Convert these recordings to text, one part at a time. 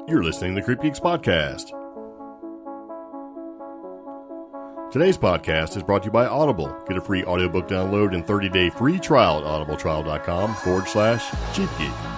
You're listening to CreepGeeks Podcast. Today's podcast is brought to you by Audible. Get a free audiobook download and 30-day free trial at audibletrial.com/CheapGeek.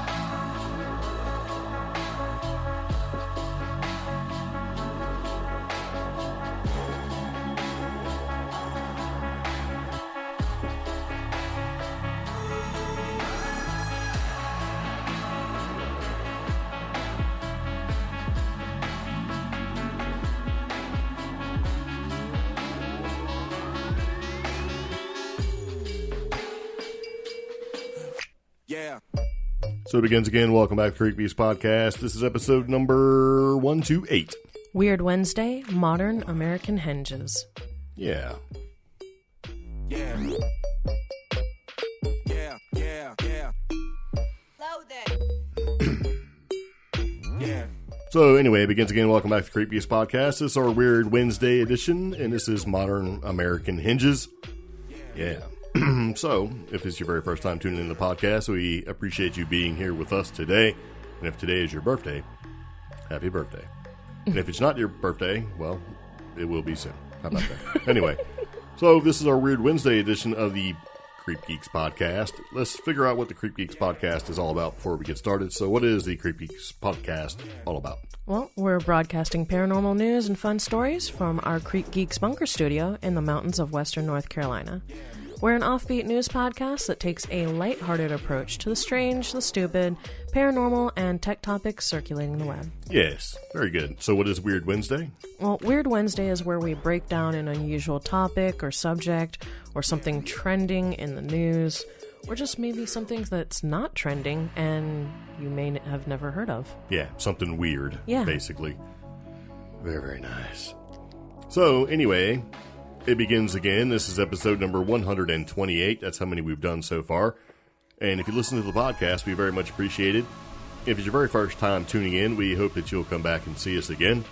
So it begins again. Welcome back to CreepGeeks Podcast. This is episode number 128. Weird Wednesday, Modern American Henges. Yeah. Slow that. So anyway, it begins again. Welcome back to CreepGeeks Podcast. This is our Weird Wednesday edition, and this is Modern American Hinges. Yeah. So, if it's your very first time tuning in to the podcast, we appreciate you being here with us today. And if today is your birthday, happy birthday. And if it's not your birthday, well, it will be soon. How about that? Anyway, so this is our Weird Wednesday edition of the CreepGeeks Podcast. Let's figure out what the CreepGeeks Podcast is all about before we get started. So what is the CreepGeeks Podcast all about? Well, we're broadcasting paranormal news and fun stories from our CreepGeeks Bunker Studio in the mountains of western North Carolina. We're an offbeat news podcast that takes a lighthearted approach to the strange, the stupid, paranormal, and tech topics circulating the web. Yes, very good. So what is Weird Wednesday? Well, Weird Wednesday is where we break down an unusual topic or subject or something trending in the news, or just maybe something that's not trending and you may have never heard of. Yeah, something weird, yeah. Basically. Very, very nice. So anyway, it begins again. This is episode number 128. That's how many we've done so far. And if you listen to the podcast, we very much appreciate it. If it's your very first time tuning in, we hope that you'll come back and see us again.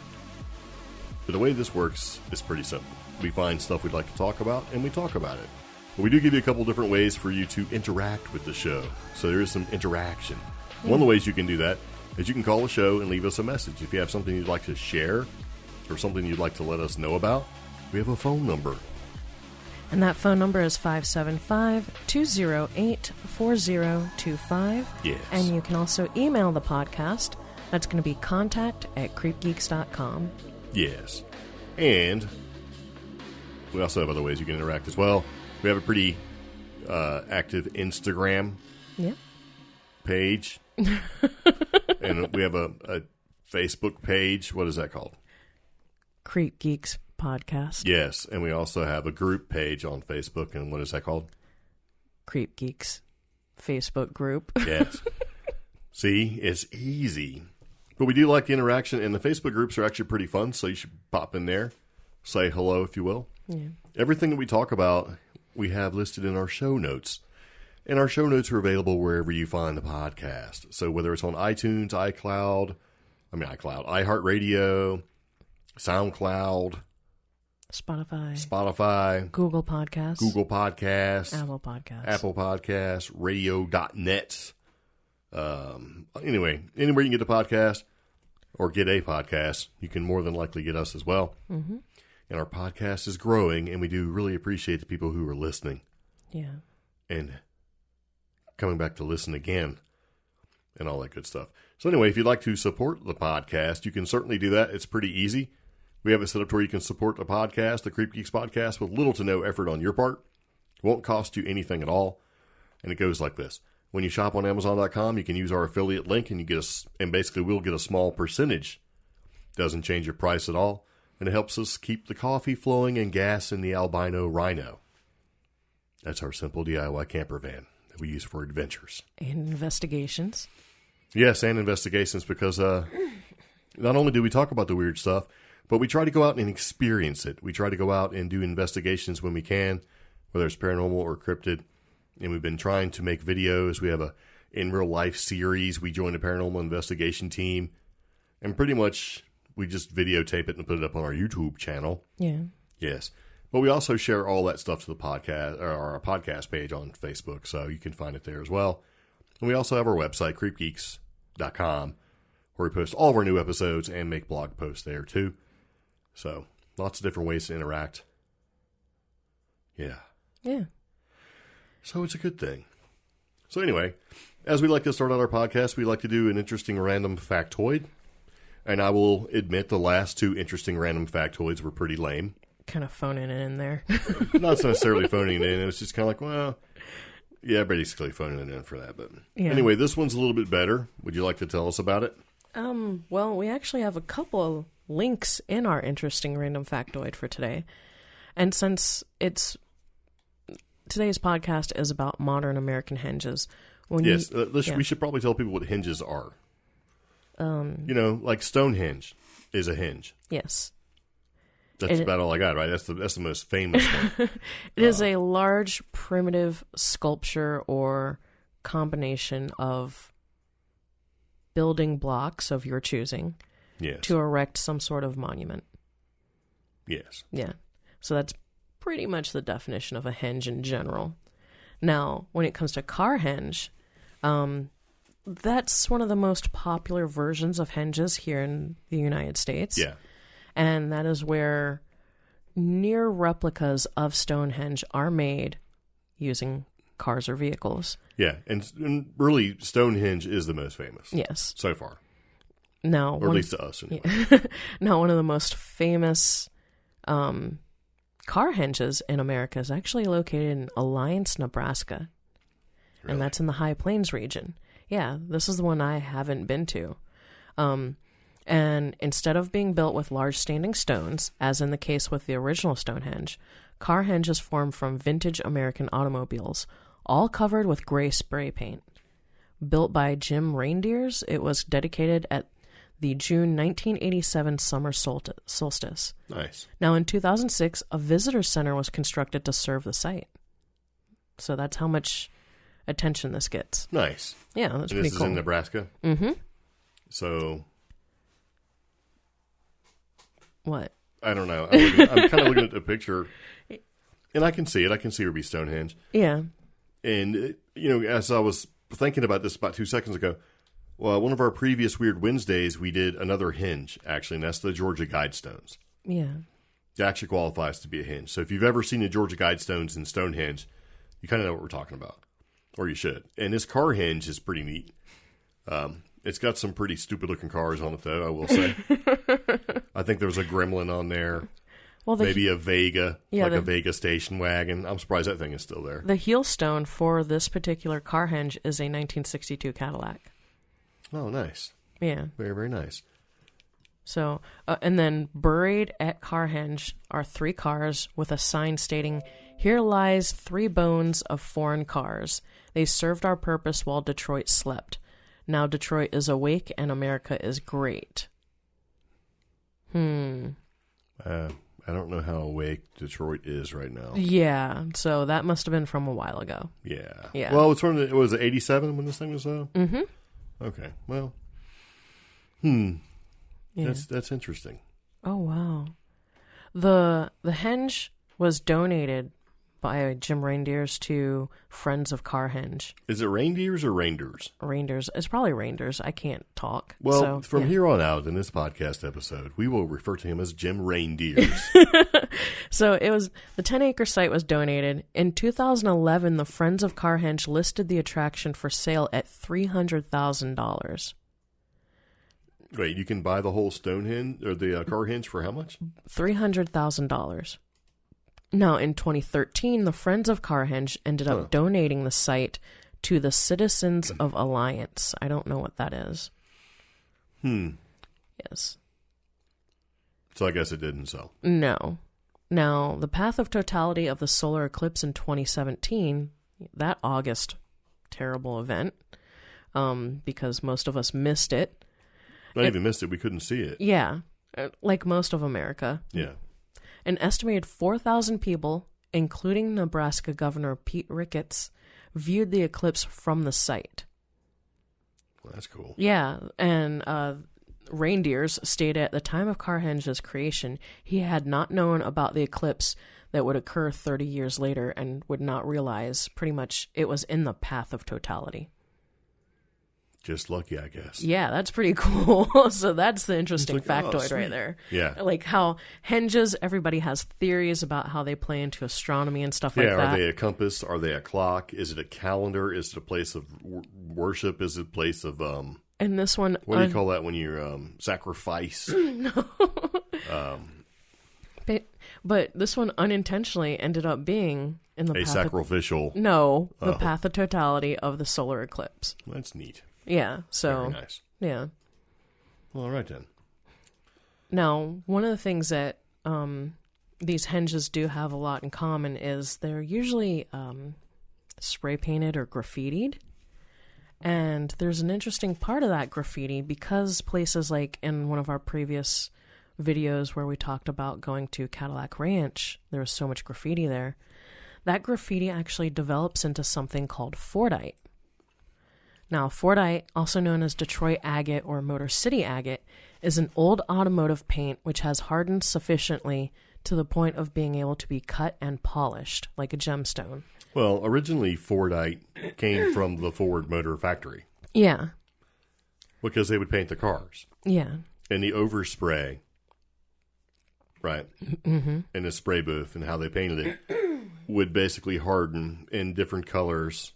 But the way this works is pretty simple. We find stuff we'd like to talk about, and we talk about it. But we do give you a couple different ways for you to interact with the show. So there is some interaction. One of the ways you can do that is you can call the show and leave us a message. If you have something you'd like to share or something you'd like to let us know about, we have a phone number. And that phone number is 575-208-4025. Yes. And you can also email the podcast. That's going to be contact@creepgeeks.com. Yes. And we also have other ways you can interact as well. We have a pretty active Instagram page. And we have a Facebook page. What is that called? CreepGeeks Podcast. Yes, and we also have a group page on Facebook, and what is that called? CreepGeeks Facebook group. Yes. See, it's easy. But we do like the interaction, and the Facebook groups are actually pretty fun, so you should pop in there, say hello, if you will. Yeah. Everything that we talk about, we have listed in our show notes. And our show notes are available wherever you find the podcast. So whether it's on iTunes, iHeartRadio, SoundCloud, Spotify, Google Podcasts, Apple Podcasts, Radio.net. Anyway, anywhere you can get a podcast or get a podcast, you can more than likely get us as well. Mm-hmm. And our podcast is growing, and we do really appreciate the people who are listening. Yeah. And coming back to listen again and all that good stuff. So anyway, if you'd like to support the podcast, you can certainly do that. It's pretty easy. We have it set up to where you can support the podcast, the CreepGeeks Podcast, with little to no effort on your part. It won't cost you anything at all. And it goes like this. When you shop on Amazon.com, you can use our affiliate link, and basically we'll get a small percentage. Doesn't change your price at all. And it helps us keep the coffee flowing and gas in the albino rhino. That's our simple DIY camper van that we use for adventures. And investigations. Yes, and investigations, because not only do we talk about the weird stuff, but we try to go out and experience it. We try to go out and do investigations when we can, whether it's paranormal or cryptid. And we've been trying to make videos. We have a in real life series. We joined a paranormal investigation team. And pretty much we just videotape it and put it up on our YouTube channel. Yeah. Yes. But we also share all that stuff to the podcast, or our podcast page on Facebook. So you can find it there as well. And we also have our website, CreepGeeks.com, where we post all of our new episodes and make blog posts there too. So, lots of different ways to interact. Yeah. Yeah. So, it's a good thing. So, anyway, as we like to start out our podcast, we like to do an interesting random factoid. And I will admit the last 2 interesting random factoids were pretty lame. Kind of phoning it in there. Not necessarily phoning it in. It was just kind of like, well, yeah, basically phoning it in for that. But anyway, this one's a little bit better. Would you like to tell us about it? Well, we actually have a couple of links in our interesting random factoid for today. And since today's podcast is about modern American hinges. We should probably tell people what hinges are. Like Stonehenge is a hinge. Yes. That's about all I got, right? That's the most famous one. It is a large primitive sculpture or combination of building blocks of your choosing to erect some sort of monument. Yes. Yeah. So that's pretty much the definition of a henge in general. Now, when it comes to carhenge, that's one of the most popular versions of henges here in the United States. Yeah. And that is where near replicas of Stonehenge are made using cars or vehicles. Yeah, and really Stonehenge is the most famous. Yes. So far. Now, or at least to us, anyway. Yeah. Now, one of the most famous car henges in America is actually located in Alliance, Nebraska. Really? And that's in the High Plains region. Yeah, this is the one I haven't been to. And instead of being built with large standing stones, as in the case with the original Stonehenge, carhenge is formed from vintage American automobiles, all covered with gray spray paint. Built by Jim Reindeers, it was dedicated at the June 1987 summer solstice. Nice. Now, in 2006, a visitor center was constructed to serve the site. So that's how much attention this gets. Nice. Yeah, that's pretty cool. This is in Nebraska? Mm-hmm. So... What? I don't know. I'm kind of looking at the picture, and I can see it. I can see it would be Stonehenge. Yeah. And, as I was thinking about this about 2 seconds ago, well, one of our previous Weird Wednesdays, we did another hinge, actually, and that's the Georgia Guidestones. Yeah. It actually qualifies to be a hinge. So if you've ever seen the Georgia Guidestones in Stonehenge, you kind of know what we're talking about, or you should. And this car hinge is pretty neat. It's got some pretty stupid-looking cars on it, though, I will say. I think there was a Gremlin on there. Well, maybe a Vega, a Vega station wagon. I'm surprised that thing is still there. The heel stone for this particular car henge is a 1962 Cadillac. Oh, nice. Yeah. Very, very nice. So, and then buried at carhenge are 3 cars with a sign stating, "Here lies 3 bones of foreign cars. They served our purpose while Detroit slept. Now Detroit is awake and America is great." I don't know how awake Detroit is right now. Yeah, so that must have been from a while ago. Yeah. Yeah. Well, it's from was it 87 when this thing was up? Mm-hmm. Okay. Well. Yeah. That's interesting. Oh wow. The henge was donated by Jim Reindeers to Friends of Carhenge. Is it reindeers or reindeers? Reindeers. It's probably reindeers. I can't talk. Well, so, from here on out in this podcast episode, we will refer to him as Jim Reindeers. So it was the 10-acre site was donated. In 2011, the Friends of Carhenge listed the attraction for sale at $300,000. Wait, you can buy the whole Stonehenge or the Carhenge for how much? $300,000. Now, in 2013, the Friends of Carhenge ended up donating the site to the Citizens of Alliance. I don't know what that is. Yes. So I guess it didn't sell. No. Now, the path of totality of the solar eclipse in 2017, that August terrible event, because most of us missed it. Not even missed it. We couldn't see it. Yeah. Like most of America. Yeah. An estimated 4,000 people, including Nebraska Governor Pete Ricketts, viewed the eclipse from the site. Well, that's cool. Yeah, and Reindeers stated at the time of Carhenge's creation, he had not known about the eclipse that would occur 30 years later and would not realize pretty much it was in the path of totality. Just lucky, I guess. Yeah, that's pretty cool. So that's the interesting factoid right there. Yeah. Like how Henges, everybody has theories about how they play into astronomy and stuff like that. Yeah, are they a compass? Are they a clock? Is it a calendar? Is it a place of worship? Is it a place of... and this one... What do you call that when you sacrifice? No. But this one unintentionally ended up being in the sacrificial... the path of totality of the solar eclipse. That's neat. Yeah, so... Very nice. Yeah. Well, all right then. Now, one of the things that these henges do have a lot in common is they're usually spray painted or graffitied. And there's an interesting part of that graffiti because places like in one of our previous videos where we talked about going to Cadillac Ranch, there was so much graffiti there. That graffiti actually develops into something called Fordite. Now, Fordite, also known as Detroit agate or Motor City agate, is an old automotive paint which has hardened sufficiently to the point of being able to be cut and polished like a gemstone. Well, originally Fordite came from the Ford Motor Factory. Yeah. Because they would paint the cars. Yeah. And the overspray, right, in the spray booth and how they painted it would basically harden in different colors.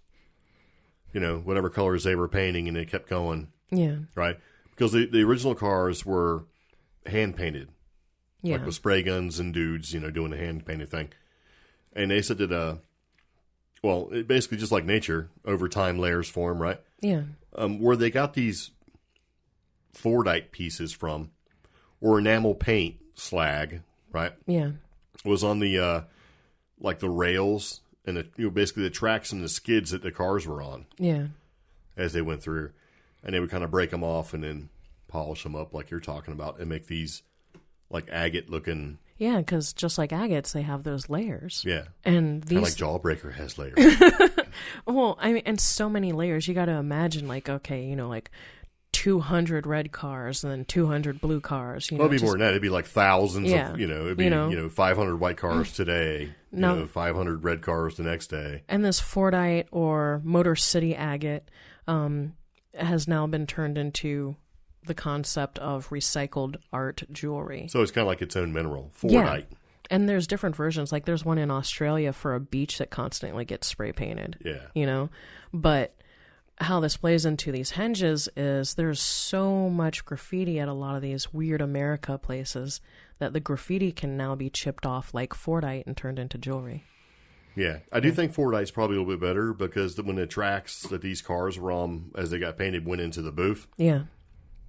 You know, whatever colors they were painting, and they kept going. Yeah. Right? Because the original cars were hand-painted. Yeah. Like with spray guns and dudes, you know, doing the hand-painted thing. And they said that, it basically just like nature, over time layers form, right? Yeah. Where they got these Fordite pieces from, or enamel paint slag, right? Yeah. Was on the, like the rails and basically the tracks and the skids that the cars were on. Yeah. As they went through. And they would kind of break them off and then polish them up like you're talking about and make these like agate looking. Yeah, because just like agates, they have those layers. Yeah. And these... Kind of like Jawbreaker has layers. Well, I mean, and so many layers. You got to imagine like, okay, you know, like 200 red cars and then 200 blue cars. You know, It'd be more than that. It'd be like thousands of, it'd be, 500 white cars today, 500 red cars the next day. And this Fordite or Motor City agate has now been turned into the concept of recycled art jewelry. So it's kind of like its own mineral, Fordite. Yeah. And there's different versions. Like there's one in Australia for a beach that constantly gets spray painted. Yeah. You know? But how this plays into these henges is there's so much graffiti at a lot of these weird America places that the graffiti can now be chipped off like Fordite and turned into jewelry. Yeah. I do think Fordite's probably a little bit better because when the tracks that these cars were on as they got painted went into the booth. Yeah.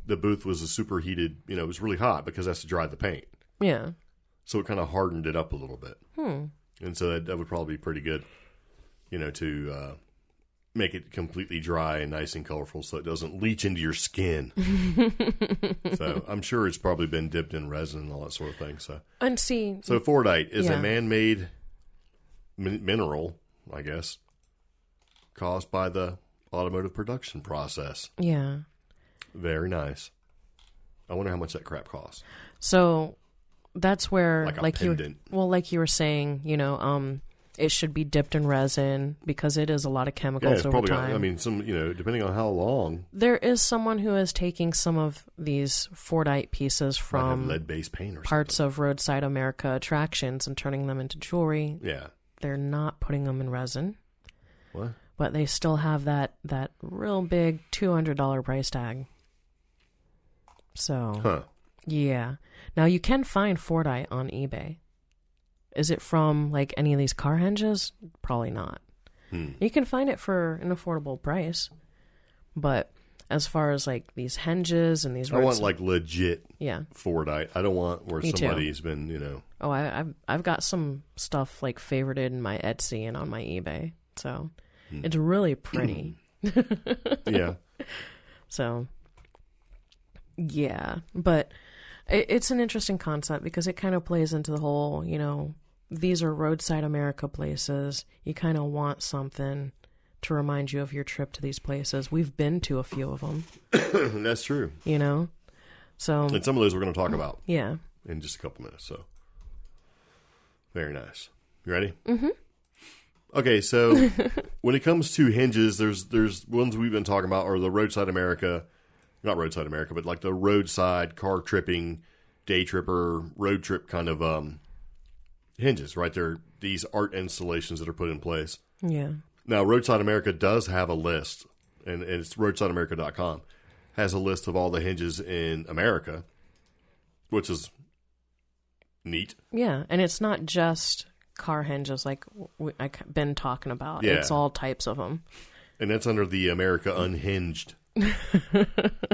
The booth was a superheated, it was really hot because that's to dry the paint. Yeah. So it kind of hardened it up a little bit. And so that would probably be pretty good, to make it completely dry and nice and colorful so it doesn't leach into your skin. So I'm sure it's probably been dipped in resin and all that sort of thing. So Fordite is a man-made mineral, I guess, caused by the automotive production process. Yeah. Very nice. I wonder how much that crap costs. So that's where, like you were saying, it should be dipped in resin because it is a lot of chemicals over time. I mean, depending on how long. There is someone who is taking some of these Fordite pieces from lead-based paint or parts of roadside America attractions and turning them into jewelry. Yeah. They're not putting them in resin. What? But they still have that real big $200 price tag. So, yeah. Now, you can find Fordite on eBay. Is it from, like, any of these car henges? Probably not. You can find it for an affordable price. But as far as, like, these henges and these... I want, like, legit Fordite. I don't want where Me somebody's been, Oh, I've got some stuff, like, favorited in my Etsy and on my eBay. So, it's really pretty. Yeah. So... Yeah, but it's an interesting concept because it kind of plays into the whole, these are roadside America places. You kind of want something to remind you of your trip to these places. We've been to a few of them. That's true. So... And some of those we're going to talk about. Yeah. In just a couple minutes, so. Very nice. You ready? Mm-hmm. Okay, so when it comes to hinges, there's ones we've been talking about are the Roadside America, not Roadside America, but like the roadside car tripping, day tripper, road trip kind of hinges, right? They're these art installations that are put in place. Yeah. Now, Roadside America does have a list, and it's roadsideamerica.com, has a list of all the hinges in America, which is neat. Yeah, and it's not just car hinges like I've been talking about. Yeah. It's all types of them. And that's under the America Unhinged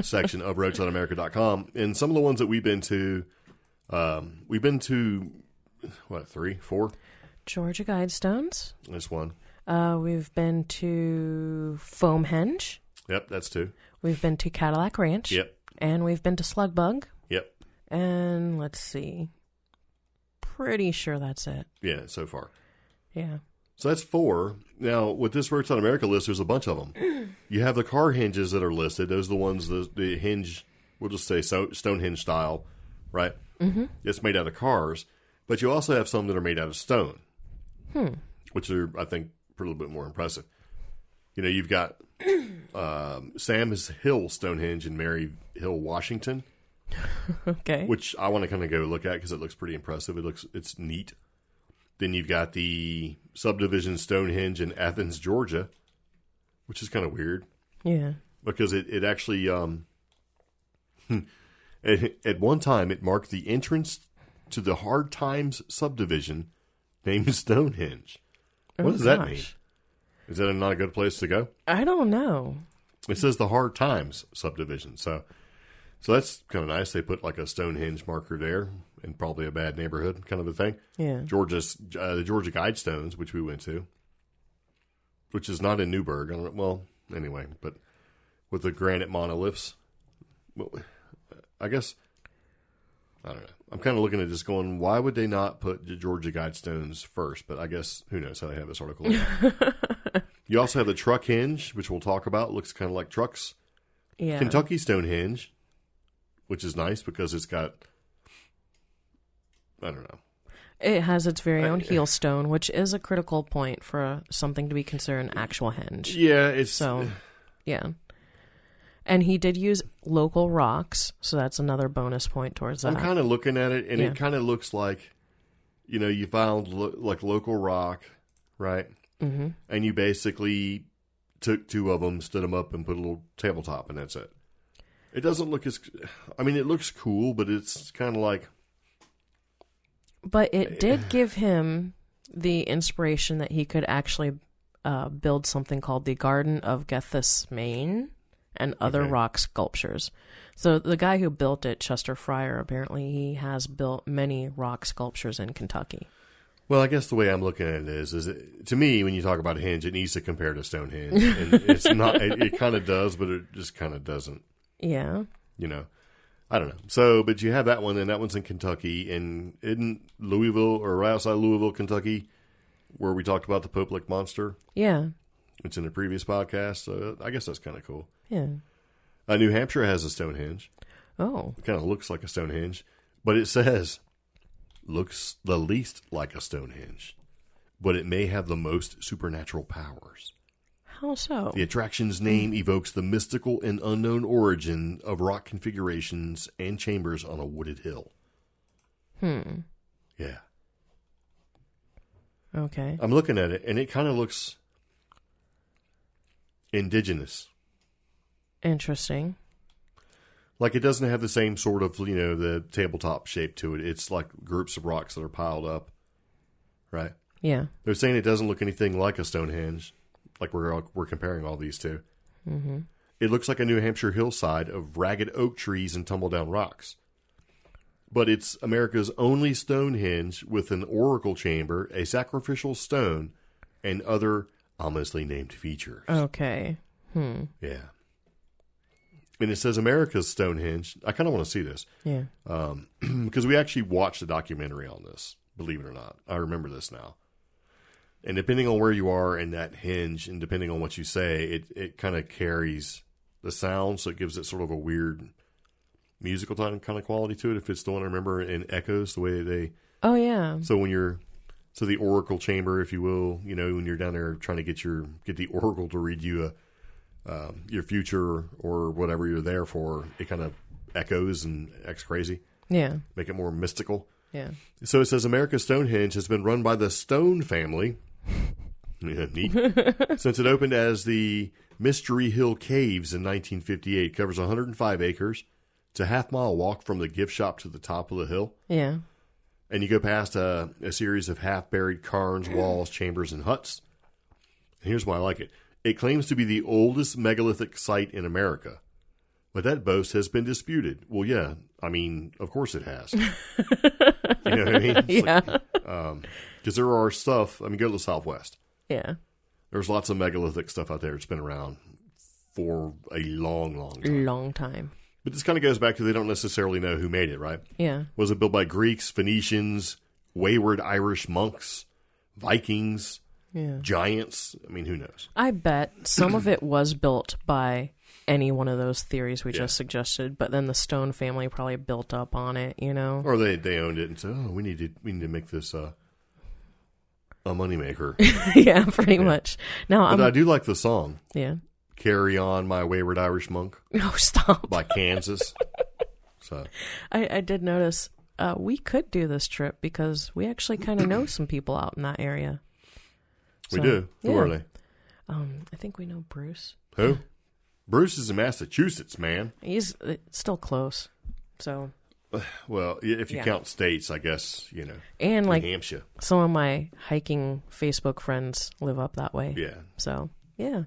section of roadsideamerica.com. And some of the ones that we've been to, what, 3, 4? Georgia Guidestones. That's one. We've been to Henge. Yep, that's 2. We've been to Cadillac Ranch. Yep. And we've been to Slugbug. Yep. And let's see. Pretty sure that's it. Yeah, so far. Yeah. So that's 4. Now, with this Roadside America list, there's a bunch of them. You have the car hinges that are listed. Those are the ones, the hinge, we'll just say Stonehenge style, right? Mm-hmm. It's made out of cars. But you also have some that are made out of stone, which are, I think, a little bit more impressive. You know, you've got Sam's Hill Stonehenge in Mary Hill, Washington. Okay. Which I want to kind of go look at because it looks pretty impressive. It's neat. Then you've got the subdivision Stonehenge in Athens, Georgia, which is kind of weird. Yeah. Because it actually, at one time, it marked the entrance to the Hard Times subdivision named Stonehenge. What does that mean? Is that not a good place to go? I don't know. It says the Hard Times subdivision. So that's kind of nice. They put like a Stonehenge marker there in probably a bad neighborhood kind of a thing. Yeah. The Georgia Guidestones, which we went to, which is not in Newburgh. Anyway, but with the granite monoliths. Well, I guess, I don't know. I'm kind of looking at just going, why would they not put the Georgia Guidestones first? But I guess, who knows how they have this article. You also have the Truck Hinge, which we'll talk about. It looks kind of like trucks. Yeah. Kentucky Stonehenge, which is nice because it's got, I don't know. It has its very own heel stone, which is a critical point for something to be considered an actual hinge. Yeah, it's... So, yeah. And he did use local rocks, so that's another bonus point towards that. I'm kind of looking at it, and it kind of looks like, you know, you found like local rock, right? Mm-hmm. And you basically took 2 of them, stood them up, and put a little tabletop, and that's it. It doesn't look as... I mean, it looks cool, but it's kind of like... But it did give him the inspiration that he could actually build something called the Garden of Gethsemane and other rock sculptures. So the guy who built it, Chester Fryer, apparently he has built many rock sculptures in Kentucky. Well, I guess the way I'm looking at it is to me, when you talk about a hinge, it needs to compare to Stonehenge. And it's not, it kind of does, but it just kind of doesn't. Yeah. You know, I don't know. So, but you have that one, and that one's in Kentucky, and in Louisville, or right outside Louisville, Kentucky, where we talked about the Pope Lick Monster. Yeah. It's in a previous podcast, so I guess that's kind of cool. Yeah. New Hampshire has a Stonehenge. Oh. It kind of looks like a Stonehenge, but it says, looks the least like a Stonehenge, but it may have the most supernatural powers. How so? The attraction's name evokes the mystical and unknown origin of rock configurations and chambers on a wooded hill. Yeah. Okay. I'm looking at it, and it kind of looks indigenous. Interesting. Like it doesn't have the same sort of, you know, the tabletop shape to it. It's like groups of rocks that are piled up, right? Yeah. They're saying it doesn't look anything like a Stonehenge, like we're comparing all these two. Mm-hmm. It looks like a New Hampshire hillside of ragged oak trees and tumble-down rocks. But it's America's only Stonehenge with an oracle chamber, a sacrificial stone, and other ominously named features. Okay. Yeah. And it says America's Stonehenge. I kind of want to see this. Yeah. Because we actually watched a documentary on this, believe it or not. I remember this now. And depending on where you are in that hinge, and depending on what you say, it kind of carries the sound, so it gives it sort of a weird musical kind of quality to it. If it's the one I remember in Echoes, the way they... Oh, yeah. So when you're So the oracle chamber, if you will, when you're down there trying to get the oracle to read you your future or whatever you're there for, it kind of echoes and acts crazy. Yeah. Make it more mystical. Yeah. So it says America's Stonehenge has been run by the Stone family. Yeah, neat. Since it opened as the Mystery Hill Caves in 1958. Covers 105 acres. It's a half-mile walk from the gift shop to the top of the hill. Yeah. And you go past a series of half-buried cairns, walls, chambers, and huts. And here's why I like it. It claims to be the oldest megalithic site in America. But that boast has been disputed. Well, yeah. I mean, of course it has. You know what I mean? Yeah. Because there are stuff. I mean, go to the Southwest. Yeah. There's lots of megalithic stuff out there. It's been around for a long time. But this kind of goes back to they don't necessarily know who made it, right? Yeah. Was it built by Greeks, Phoenicians, wayward Irish monks, Vikings, giants? I mean, who knows? I bet some of it was built by any one of those theories we just suggested, but then the Stone family probably built up on it, Or they owned it and said, "Oh, we need to make this a moneymaker." Yeah, pretty much. Now, but I do like the song. Yeah. "Carry On, My Wayward Irish Monk." Oh, stop. By Kansas. So I did notice we could do this trip because we actually kind of know some people out in that area. We do. Who are they? I think we know Bruce. Who? Bruce is in Massachusetts, man. He's still close. So. Well, if you count states, I guess, and New like Hampshire. Some of my hiking Facebook friends live up that way. Yeah. So, yeah.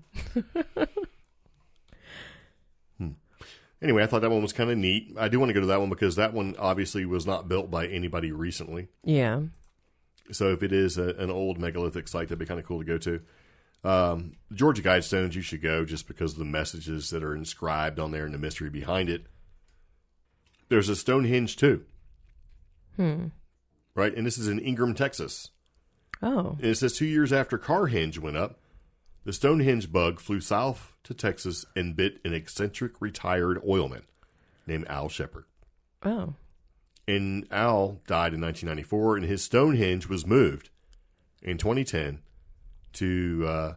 Anyway, I thought that one was kind of neat. I do want to go to that one because that one obviously was not built by anybody recently. Yeah. So if it is an old megalithic site, that'd be kind of cool to go to. Georgia Guidestones, you should go just because of the messages that are inscribed on there and the mystery behind it. There's a Stonehenge too. Right? And this is in Ingram, Texas. Oh. And it says 2 years after Carhenge went up, the Stonehenge bug flew south to Texas and bit an eccentric retired oilman named Al Shepard. Oh. And Al died in 1994, and his Stonehenge was moved in 2010 to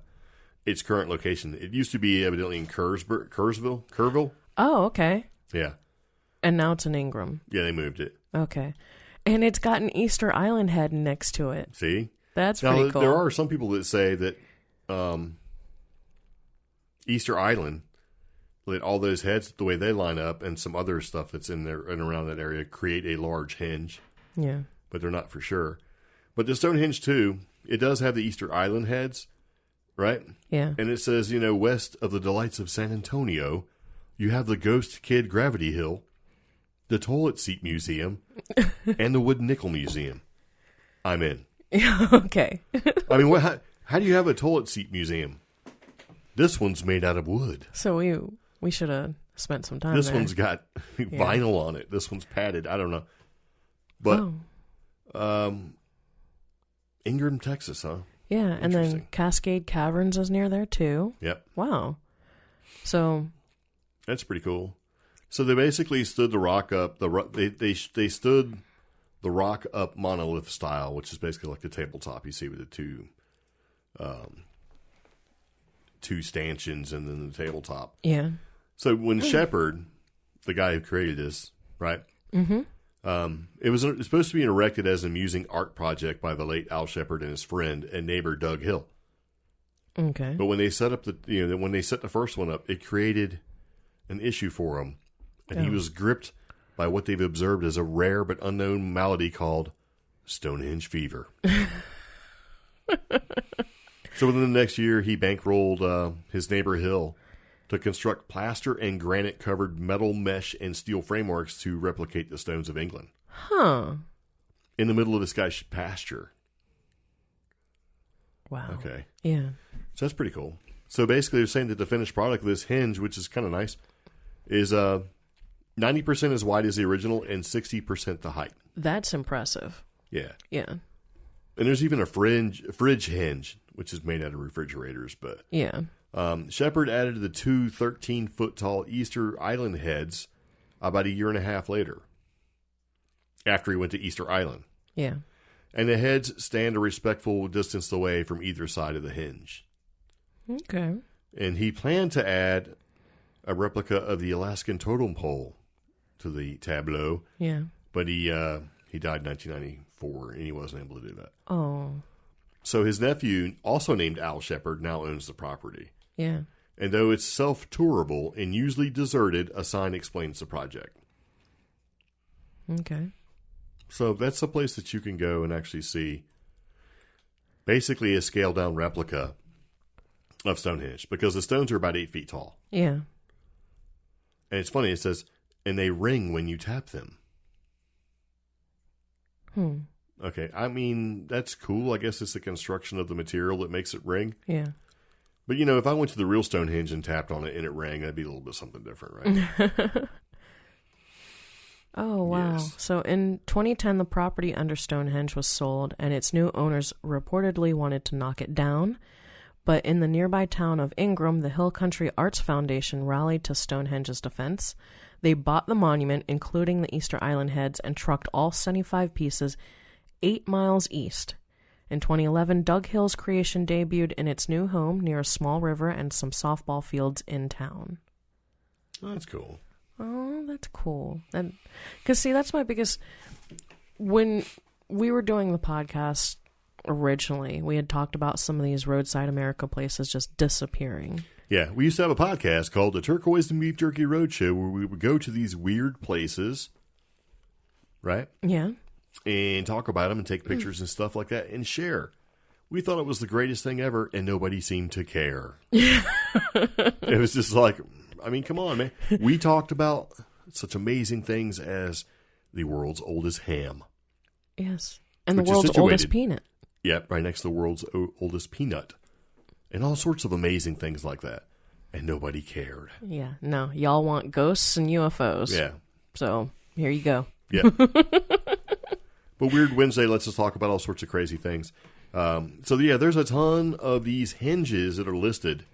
its current location. It used to be evidently in Kerrville. Oh, okay. Yeah. And now it's in Ingram. Yeah, they moved it. Okay. And it's got an Easter Island head next to it. See? That's now, pretty cool. There are some people that say that Easter Island, that all those heads, the way they line up, and some other stuff that's in there and around that area, create a large henge. Yeah. But they're not for sure. But the Stonehenge, too, it does have the Easter Island heads, right? Yeah. And it says, west of the delights of San Antonio, you have the Ghost Kid Gravity Hill, the Toilet Seat Museum, and the Wood Nickel Museum. I'm in. Okay. I mean, how do you have a toilet seat museum? This one's made out of wood. So we should have spent some time This there. one's got vinyl on it. This one's padded. I don't know. But Ingram, Texas, huh? Yeah, and then Cascade Caverns is near there too. Yep. Wow. So that's pretty cool. So they basically stood the rock up. They stood the rock up monolith style, which is basically like the tabletop you see with the two stanchions and then the tabletop. Yeah. So when Shepard, the guy who created this, right? Mm-hmm. It was supposed to be erected as an amusing art project by the late Al Shepard and his friend and neighbor Doug Hill. Okay. But when they set up when they set the first one up, it created an issue for him, and he was gripped by what they've observed as a rare but unknown malady called Stonehenge fever. So within the next year, he bankrolled his neighbor Hill to construct plaster and granite-covered metal mesh and steel frameworks to replicate the stones of England. Huh. In the middle of this guy's pasture. Wow. Okay. Yeah. So that's pretty cool. So basically, they're saying that the finished product of this hinge, which is kind of nice, is 90% as wide as the original and 60% the height. That's impressive. Yeah. Yeah. And there's even a fridge hinge, which is made out of refrigerators. But yeah. Shepard added the two 13-foot tall Easter Island heads about a year and a half later, after he went to Easter Island. Yeah. and the heads stand a respectful distance away from either side of the hinge. Okay. And he planned to add a replica of the Alaskan totem pole to the tableau. Yeah. But he died in 1994, and he wasn't able to do that. Oh. So his nephew, also named Al Shepard, now owns the property. Yeah. And though it's self-tourable and usually deserted, a sign explains the project. Okay. So that's a place that you can go and actually see basically a scaled-down replica of Stonehenge, because the stones are about 8 feet tall. Yeah. And it's funny, it says, and they ring when you tap them. Okay, I mean, that's cool. I guess it's the construction of the material that makes it ring. Yeah. But, you know, if I went to the real Stonehenge and tapped on it and it rang, that'd be a little bit something different, right? Oh, wow. Yes. So in 2010, the property under Stonehenge was sold, and its new owners reportedly wanted to knock it down. But in the nearby town of Ingram, the Hill Country Arts Foundation rallied to Stonehenge's defense. They bought the monument, including the Easter Island heads, and trucked all 75 pieces 8 miles east. In 2011, Doug Hill's creation debuted in its new home near a small river and some softball fields in town. Oh, that's cool. Oh, that's cool. Because, see, that's my biggest... When we were doing the podcast originally, we had talked about some of these roadside America places just disappearing. Yeah, we used to have a podcast called the Turquoise and Beef Jerky Roadshow, where we would go to these weird places, right? Yeah. And talk about them and take pictures and stuff like that and share. We thought it was the greatest thing ever, and nobody seemed to care. It was just like, I mean, come on, man. We talked about such amazing things as the world's oldest ham. Yes. And the world's oldest peanut. Yep, right next to the world's oldest peanut. And all sorts of amazing things like that. And nobody cared. Yeah, no. Y'all want ghosts and UFOs. Yeah. So, here you go. Yeah. But Weird Wednesday lets us talk about all sorts of crazy things. So, yeah, there's a ton of these hinges that are listed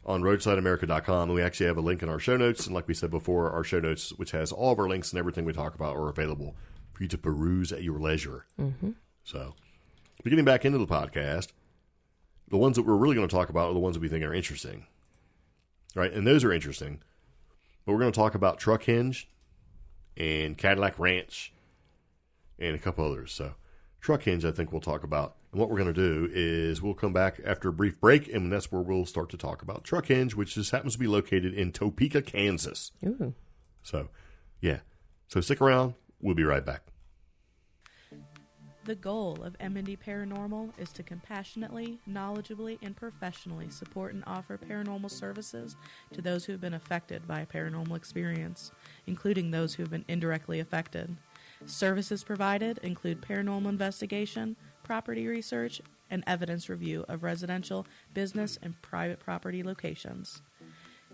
on roadsideamerica.com. And we actually have a link in our show notes. And like we said before, our show notes, which has all of our links and everything we talk about, are available for you to peruse at your leisure. Mm-hmm. So, getting back into the podcast, the ones that we're really going to talk about are the ones that we think are interesting. Right? And those are interesting. But we're going to talk about Truckhenge and Cadillac Ranch and a couple others. So, Truckhenge, I think we'll talk about. And what we're going to do is we'll come back after a brief break, and that's where we'll start to talk about Truckhenge, which just happens to be located in Topeka, Kansas. Ooh. So, yeah. So, stick around. We'll be right back. The goal of M&D Paranormal is to compassionately, knowledgeably, and professionally support and offer paranormal services to those who have been affected by a paranormal experience, including those who have been indirectly affected. Services provided include paranormal investigation, property research, and evidence review of residential, business, and private property locations.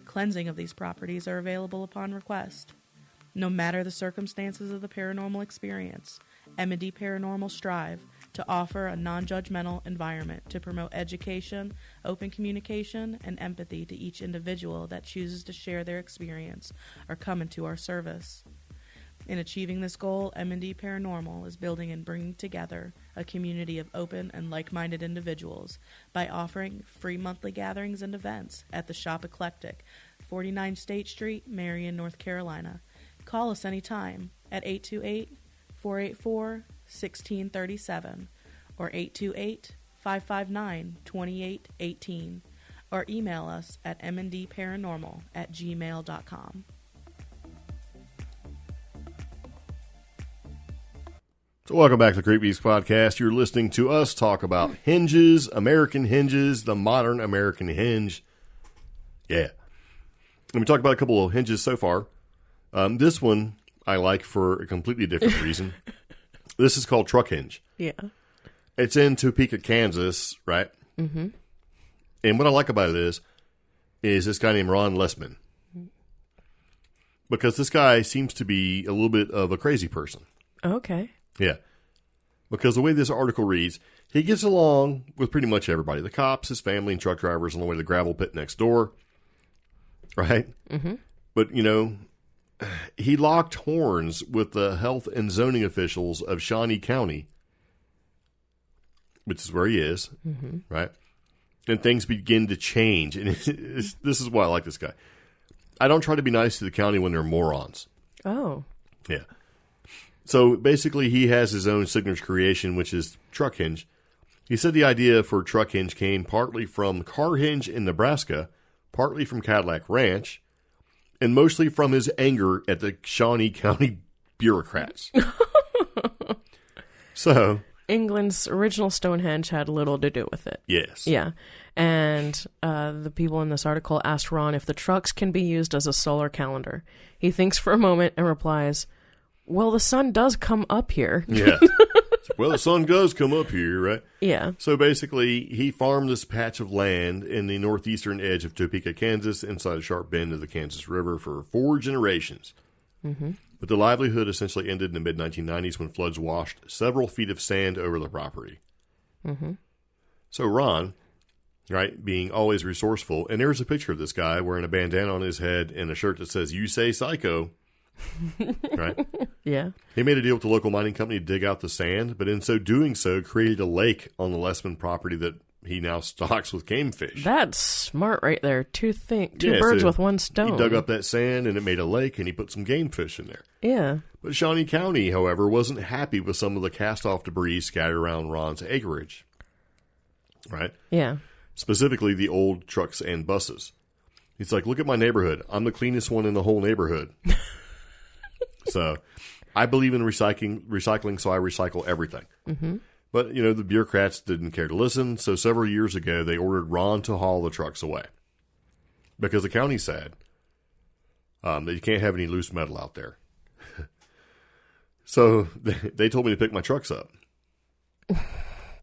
Cleansing of these properties are available upon request. No matter the circumstances of the paranormal experience, M&D Paranormal strive to offer a non-judgmental environment to promote education, open communication, and empathy to each individual that chooses to share their experience or come into our service. In achieving this goal, M&D Paranormal is building and bringing together a community of open and like-minded individuals by offering free monthly gatherings and events at the Shop Eclectic, 49 State Street, Marion, North Carolina. Call us anytime at 828-484-1637 or 828-559-2818 or email us at mndparanormal@gmail.com. So welcome back to the CreepGeeks Podcast. You're listening to us talk about hinges, American hinges, the modern American hinge. Yeah. And we talked about a couple of hinges so far. This one I like for a completely different reason. This is called Truckhenge. Yeah. It's in Topeka, Kansas, right? Mm-hmm. And what I like about it is this guy named Ron Lessman. Because this guy seems to be a little bit of a crazy person. Okay. Yeah. Because the way this article reads, he gets along with pretty much everybody. The cops, his family, and truck drivers on the way to the gravel pit next door. Right? Mm-hmm. But, you know, he locked horns with the health and zoning officials of Shawnee County which is where he is, right? And things begin to change. And this is why I like this guy. I don't try to be nice to the county when they're morons. Oh. Yeah. So basically, he has his own signature creation, which is truck hinge. He said the idea for truck hinge came partly from Carhenge in Nebraska, partly from Cadillac Ranch, and mostly from his anger at the Shawnee County bureaucrats. So, England's original Stonehenge had little to do with it. Yes. Yeah. And the people in this article asked Ron if the trucks can be used as a solar calendar. He thinks for a moment and replies, well, the sun does come up here. Yeah. Well, the sun does come up here, right? Yeah. So basically, he farmed this patch of land in the northeastern edge of Topeka, Kansas, inside a sharp bend of the Kansas River for 4 generations. Mm-hmm. But the livelihood essentially ended in the mid-1990s when floods washed several feet of sand over the property. Mm-hmm. So Ron, right, being always resourceful, and there's a picture of this guy wearing a bandana on his head and a shirt that says, "You say psycho," right? Yeah. He made a deal with the local mining company to dig out the sand, but in so doing created a lake on the Lessman property that he now stocks with game fish. That's smart right there. Two birds with one stone. He dug up that sand and it made a lake, and he put some game fish in there. Yeah. But Shawnee County, however, wasn't happy with some of the cast-off debris scattered around Ron's acreage. Right? Yeah. Specifically, the old trucks and buses. He's like, look at my neighborhood. I'm the cleanest one in the whole neighborhood. So, I believe in recycling, so I recycle everything. Mm-hmm. But, the bureaucrats didn't care to listen, so several years ago, they ordered Ron to haul the trucks away. Because the county said that you can't have any loose metal out there. So, they told me to pick my trucks up.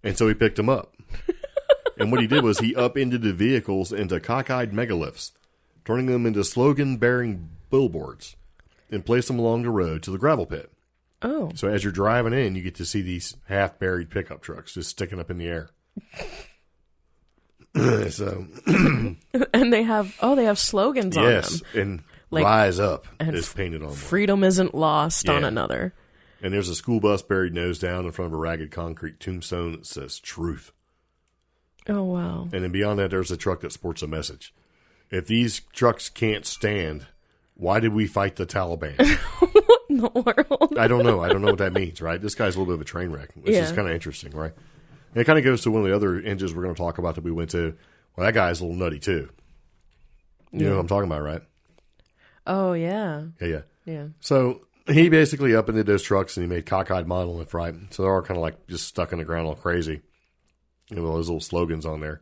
And so he picked them up. And what he did was he upended the vehicles into cockeyed megaliths, turning them into slogan-bearing billboards, and placed them along the road to the gravel pit. Oh. So as you're driving in, you get to see these half-buried pickup trucks just sticking up in the air. So, and they have slogans on them. Yes, and like, "Rise Up" is painted on one. Freedom isn't lost on another. And there's a school bus buried nose down in front of a ragged concrete tombstone that says "Truth." Oh, wow. And then beyond that, there's a truck that sports a message. If these trucks can't stand, why did we fight the Taliban? What in the world? I don't know. I don't know what that means, right? This guy's a little bit of a train wreck, which is kind of interesting, right? And it kind of goes to one of the other hinges we're going to talk about that we went to. Well, that guy's a little nutty, too. You know what I'm talking about, right? Oh, yeah. Yeah. So he basically upended those trucks and he made cockeyed monolith, right? So they're all kind of like just stuck in the ground all crazy. Those little slogans on there.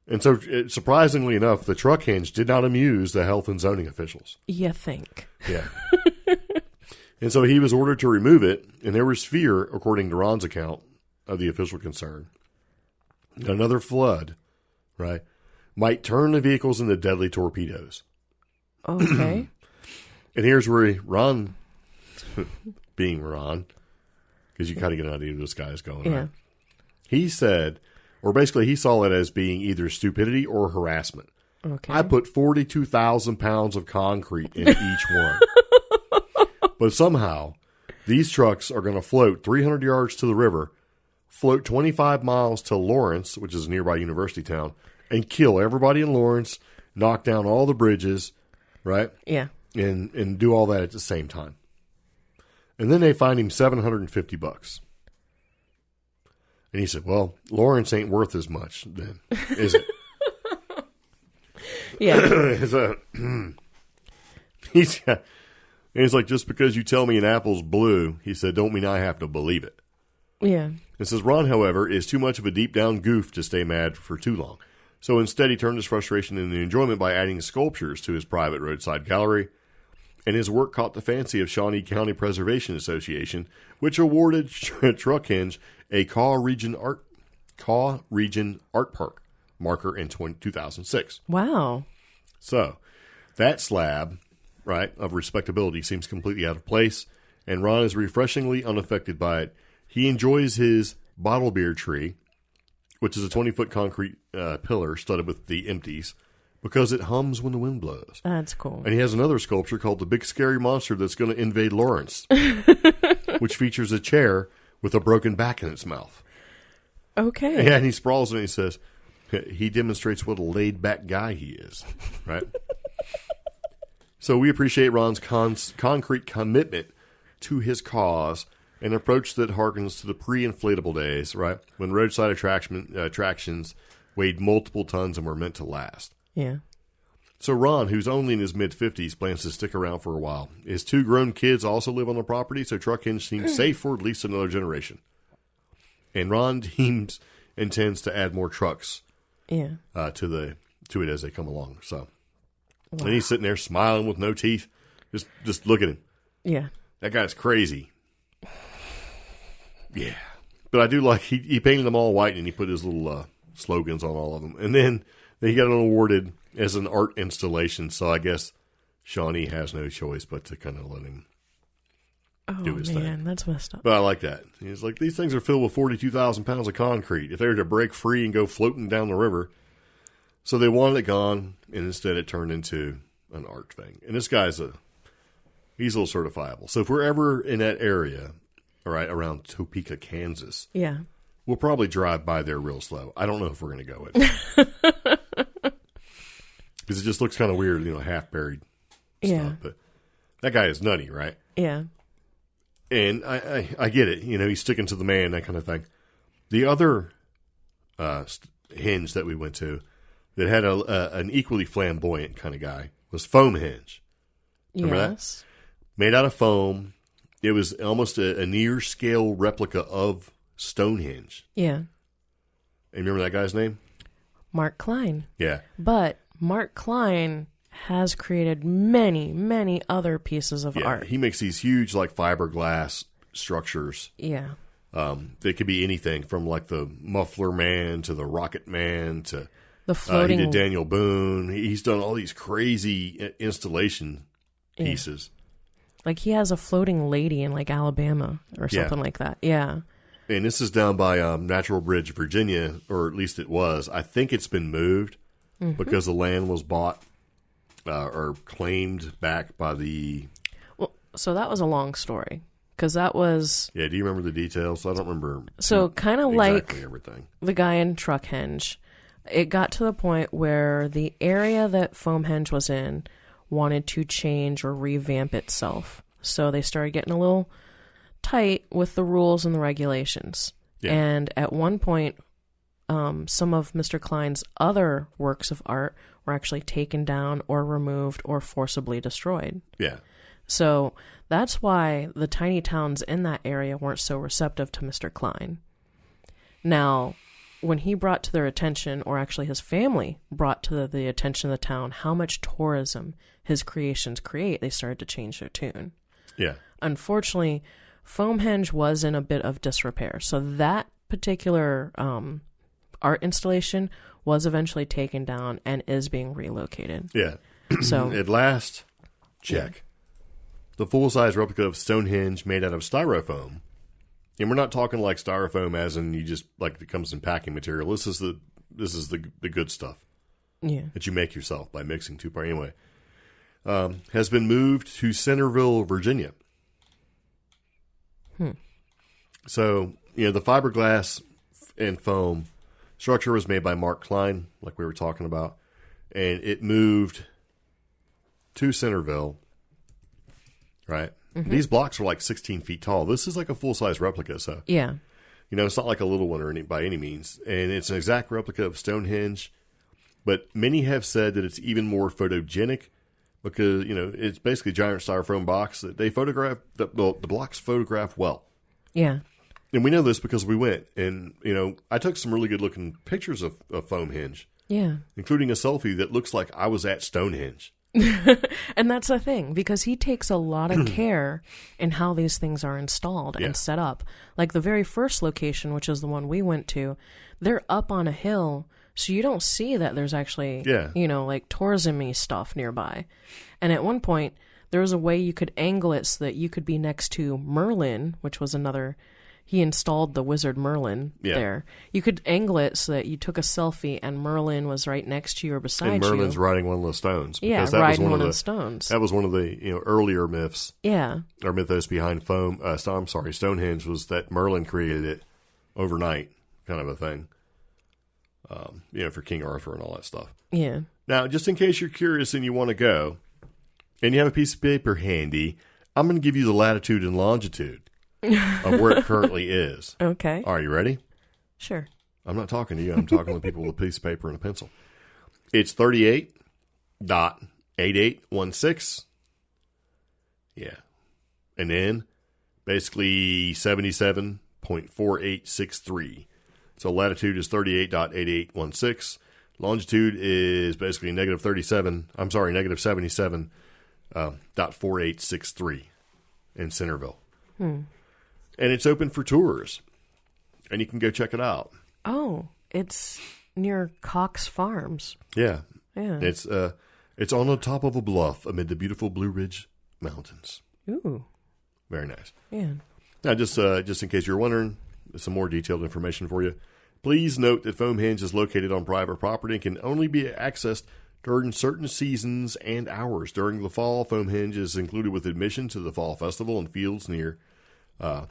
And so, surprisingly enough, the truck hinge did not amuse the health and zoning officials. You think. Yeah. And so he was ordered to remove it, and there was fear, according to Ron's account, of the official concern. Another flood, right, might turn the vehicles into deadly torpedoes. Okay. And here's where Ron, being Ron, because you kind of get an idea where this guy is going, right? He said, or basically he saw it as being either stupidity or harassment. Okay. I put 42,000 pounds of concrete in each one. But somehow, these trucks are going to float 300 yards to the river, float 25 miles to Lawrence, which is a nearby university town, and kill everybody in Lawrence, knock down all the bridges, right? Yeah. And do all that at the same time. And then they find him $750. And he said, well, Lawrence ain't worth as much then, is it? Yeah. So, he's like, just because you tell me an apple's blue, he said, don't mean I have to believe it. Yeah. It says, Ron, however, is too much of a deep-down goof to stay mad for too long. So instead, he turned his frustration into enjoyment by adding sculptures to his private roadside gallery. And his work caught the fancy of Shawnee County Preservation Association, which awarded Truck Hinge a Caw Region Art Park marker in 2006. Wow. So that slab, right, of respectability seems completely out of place, and Ron is refreshingly unaffected by it. He enjoys his bottle beer tree, which is a 20-foot concrete pillar studded with the empties, because it hums when the wind blows. That's cool. And he has another sculpture called the Big Scary Monster that's going to invade Lawrence, which features a chair with a broken back in its mouth. Okay. Yeah, and he sprawls and he says, he demonstrates what a laid-back guy he is, right? So we appreciate Ron's concrete commitment to his cause, an approach that harkens to the pre-inflatable days, right, when roadside attractions weighed multiple tons and were meant to last. Yeah. So Ron, who's only in his mid-50s, plans to stick around for a while. His 2 grown kids also live on the property, so Truck Hinge seems safe for at least another generation. And Ron intends to add more trucks to it as they come along. So, And he's sitting there smiling with no teeth. Just look at him. Yeah. That guy's crazy. Yeah. But I do like, he painted them all white and he put his little slogans on all of them. And then he got it awarded as an art installation. So I guess Shawnee has no choice but to kind of let him do his thing. That's messed up. But I like that. He's like, these things are filled with 42,000 pounds of concrete. If they were to break free and go floating down the river. So they wanted it gone, and instead it turned into an art thing. And this guy's he's a little certifiable. So if we're ever in that area, all right, around Topeka, Kansas, yeah, we'll probably drive by there real slow. I don't know if we're going to go it. Because it just looks kind of weird, half buried stuff. But that guy is nutty, right? Yeah. And I get it. He's sticking to the man, that kind of thing. The other hinge that we went to that had an equally flamboyant kind of guy was Foamhenge. Remember that? Made out of foam. It was almost a near-scale replica of Stonehenge. Yeah. And remember that guy's name? Mark Klein. Yeah. But Mark Klein has created many, many other pieces of art. He makes these huge, fiberglass structures. Yeah. They could be anything from, the Muffler Man to the Rocket Man to the floating. He did Daniel Boone. He's done all these crazy installation pieces. Like he has a floating lady in Alabama or something like that. Yeah. And this is down by Natural Bridge, Virginia, or at least it was. I think it's been moved because the land was bought or claimed back by the... Well, so that was a long story because that was... Yeah, do you remember the details? I don't remember. So kind of exactly everything. The guy in Truck Hinge, it got to the point where the area that Foamhenge was in wanted to change or revamp itself. So they started getting a little tight with the rules and the regulations. Yeah. And at one point, some of Mr. Klein's other works of art were actually taken down or removed or forcibly destroyed. Yeah. So that's why the tiny towns in that area weren't so receptive to Mr. Klein. Now, when he brought to their attention, or actually his family brought to the attention of the town, how much tourism his creations create, they started to change their tune. Yeah. Unfortunately, Foamhenge was in a bit of disrepair. So that particular art installation was eventually taken down and is being relocated. Yeah. So at last, check. Yeah. The full-size replica of Stonehenge made out of styrofoam. And we're not talking like styrofoam as in you just it comes in packing material. This is the good stuff. Yeah. That you make yourself by mixing two parts. Anyway, has been moved to Centerville, Virginia. So, the fiberglass and foam structure was made by Mark Klein, like we were talking about, and it moved to Centerville, right? Mm-hmm. These blocks are 16 feet tall. This is a full-size replica, so yeah, it's not like a little one by any means, and it's an exact replica of Stonehenge. But many have said that it's even more photogenic because it's basically a giant styrofoam box that they photograph. The blocks photograph well. Yeah. And we know this because we went, and, I took some really good-looking pictures of Foamhenge. Yeah. Including a selfie that looks like I was at Stonehenge. And that's the thing, because he takes a lot of care in how these things are installed and set up. Like the very first location, which is the one we went to, they're up on a hill, so you don't see that there's actually, tourism-y stuff nearby. And at one point, there was a way you could angle it so that you could be next to Merlin, which was another... He installed the wizard Merlin there. You could angle it so that you took a selfie and Merlin was right next to you or beside you. And Merlin's riding one of the stones. Yeah, that riding was one of the stones. That was one of the earlier myths. Yeah. Or mythos behind Stonehenge was that Merlin created it overnight kind of a thing. For King Arthur and all that stuff. Yeah. Now, just in case you're curious and you want to go, and you have a piece of paper handy, I'm going to give you the latitude and longitude of where it currently is. Okay. Are you ready? Sure. I'm not talking to you. I'm talking to people with a piece of paper and a pencil. It's 38.8816. Yeah. And then basically 77.4863. So latitude is 38.8816. Longitude is basically negative 77.4863 in Centerville. And it's open for tours. And you can go check it out. Oh, it's near Cox Farms. Yeah. Yeah. It's on the top of a bluff amid the beautiful Blue Ridge Mountains. Ooh. Very nice. Yeah. Now, just in case you're wondering, some more detailed information for you. Please note that Stonehenge is located on private property and can only be accessed during certain seasons and hours. During the fall, Stonehenge is included with admission to the Fall Festival and Fields near for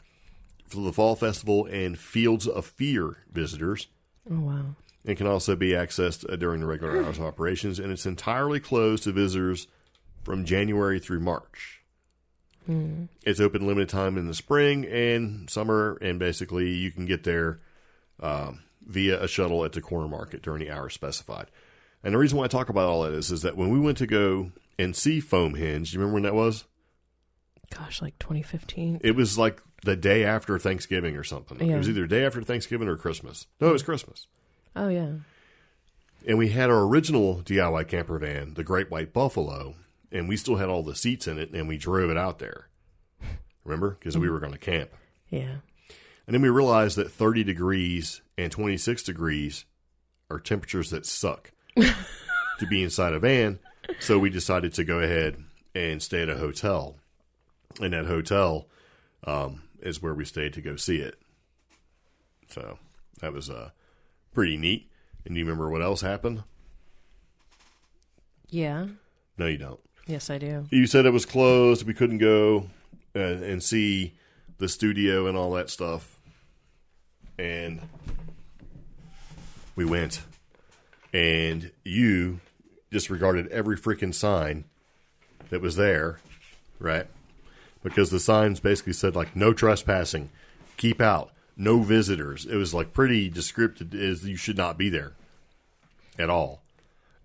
the Fall Festival and Fields of Fear visitors. Oh, wow. It can also be accessed during the regular hours of operations, and it's entirely closed to visitors from January through March. It's open limited time in the spring and summer, and basically you can get there via a shuttle at the corner market during the hours specified. And the reason why I talk about all that is that when we went to go and see Stonehenge, do you remember when that was? Gosh, like 2015. It was like the day after Thanksgiving or something. Yeah. It was either the day after Thanksgiving or Christmas. No, it was Christmas. Oh, yeah. And we had our original DIY camper van, the Great White Buffalo, and we still had all the seats in it, and we drove it out there. Remember? Because we were going to camp. Yeah. And then we realized that 30 degrees and 26 degrees are temperatures that suck to be inside a van. So we decided to go ahead and stay at a hotel. And that hotel is where we stayed to go see it. So that was pretty neat. And do you remember what else happened? Yeah. No, you don't. Yes, I do. You said it was closed. We couldn't go and see the studio and all that stuff. And we went. And you disregarded every freaking sign that was there, right? Because the signs basically said, like, no trespassing, keep out, no visitors. It was, like, pretty descriptive as you should not be there at all.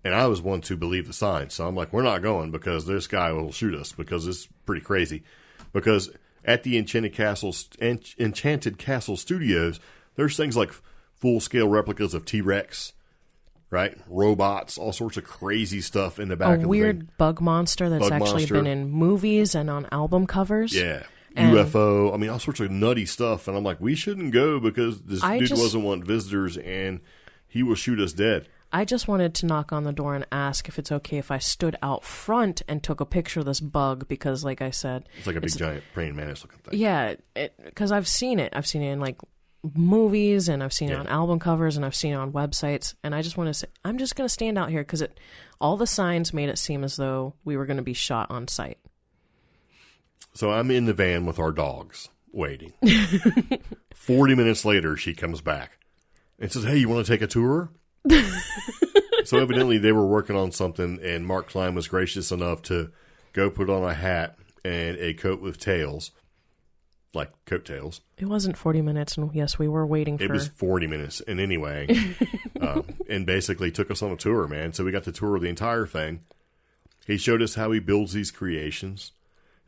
And I was one to believe the signs. So I'm like, we're not going because this guy will shoot us because it's pretty crazy. Because at the Enchanted Castle Studios, there's things like full-scale replicas of T-Rex, right? Robots, all sorts of crazy stuff in the back of the A weird bug monster that's actually been in movies and on album covers. Yeah. And UFO. I mean, all sorts of nutty stuff. And I'm like, we shouldn't go because this dude doesn't want visitors and he will shoot us dead. I just wanted to knock on the door and ask if it's okay if I stood out front and took a picture of this bug because, like I said... It's like a big, giant praying mantis looking thing. Yeah, because I've seen it. I've seen it in, like, movies, and I've seen it on album covers, and I've seen it on websites. And I just want to say, I'm just going to stand out here because all the signs made it seem as though we were going to be shot on sight. So I'm in the van with our dogs waiting. 40 minutes later, she comes back and says, hey, you want to take a tour? So evidently they were working on something, and Mark Klein was gracious enough to go put on a hat and a coat with tails, like coattails. It wasn't 40 minutes, and yes, we were waiting for... It was 40 minutes, and anyway, and basically took us on a tour, man. So we got to tour the entire thing. He showed us how he builds these creations.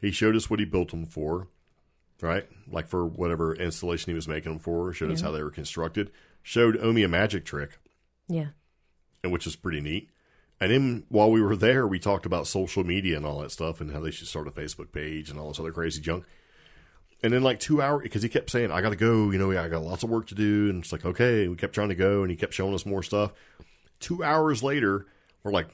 He showed us what he built them for, right? Like for whatever installation he was making them for. Showed us how they were constructed. Showed Omi a magic trick. Yeah. And which is pretty neat. And then while we were there, we talked about social media and all that stuff and how they should start a Facebook page and all this other crazy junk. And then like 2 hours, because he kept saying, I got to go, I got lots of work to do. And it's like, okay, we kept trying to go and he kept showing us more stuff. 2 hours later, we're like,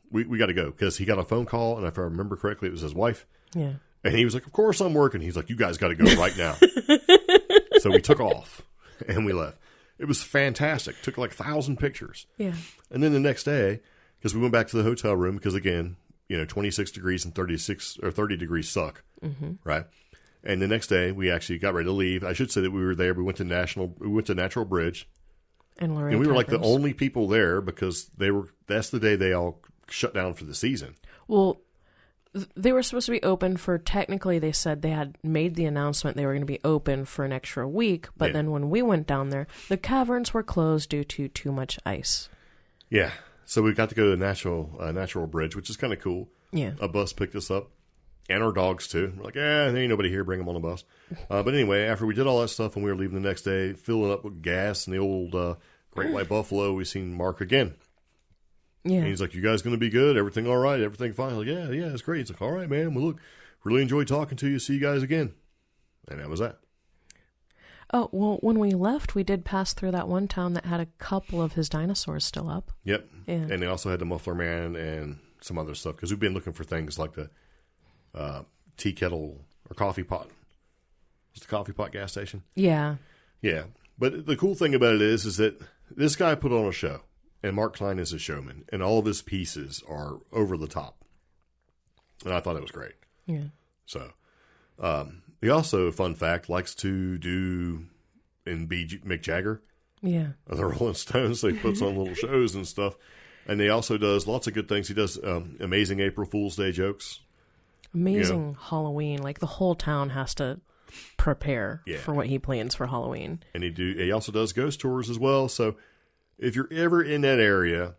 we got to go because he got a phone call. And if I remember correctly, it was his wife. Yeah. And he was like, of course I'm working. He's like, you guys got to go right now. So we took off and we left. It was fantastic. Took like 1,000 pictures. Yeah. And then the next day, because we went back to the hotel room, because again, 26 degrees and 30 degrees suck, right? And the next day, we actually got ready to leave. I should say that we were there. We went to Natural Bridge, And we were like the only people there because that's the day they all shut down for the season. Well, they were supposed to be open for, technically they said they had made the announcement they were going to be open for an extra week, but then when we went down there, the caverns were closed due to too much ice. Yeah. So we got to go to the natural bridge, which is kind of cool. Yeah. A bus picked us up. And our dogs, too. We're like, there ain't nobody here. Bring them on the bus. But anyway, after we did all that stuff and we were leaving the next day, filling up with gas and the old Great White Buffalo, we seen Mark again. Yeah. And he's like, you guys going to be good? Everything all right? Everything fine? I'm like, yeah, it's great. He's like, all right, man. Well, look, really enjoyed talking to you. See you guys again. And that was that. Oh, well, when we left, we did pass through that one town that had a couple of his dinosaurs still up. Yep. Yeah. And they also had the Muffler Man and some other stuff because we've been looking for things like the tea kettle or coffee pot. It's the coffee pot gas station. Yeah. Yeah. But the cool thing about it is that this guy put on a show, and Mark Klein is a showman, and all of his pieces are over the top. And I thought it was great. Yeah. So, he also, fun fact, likes to do and be Mick Jagger. Yeah. Of the Rolling Stones. So he puts on little shows and stuff. And he also does lots of good things. He does amazing April Fool's Day jokes. Amazing Halloween. Like the whole town has to prepare for what he plans for Halloween. And he also does ghost tours as well. So if you're ever in that area,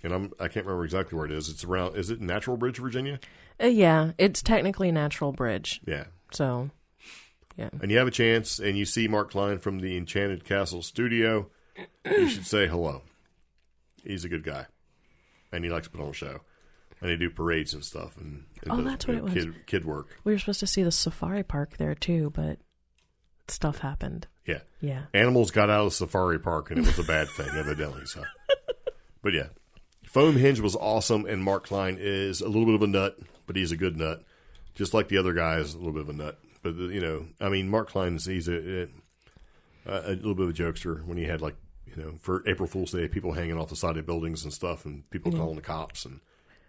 and I can't remember exactly where it is. It's around, is it Natural Bridge, Virginia? Yeah, it's technically Natural Bridge. Yeah. So, yeah. And you have a chance and you see Mark Klein from the Enchanted Castle Studio, you should say hello. He's a good guy. And he likes to put on a show. And they do parades and stuff. And that's what it was. Kid work. We were supposed to see the safari park there, too, but stuff happened. Yeah. Yeah. Animals got out of the safari park, and it was a bad thing, evidently. So, but yeah. Foam Hinge was awesome, and Mark Klein is a little bit of a nut, but he's a good nut. Just like the other guy is a little bit of a nut. But, Mark Klein, he's a little bit of a jokester when he had, for April Fool's Day, people hanging off the side of buildings and stuff, and people calling the cops, and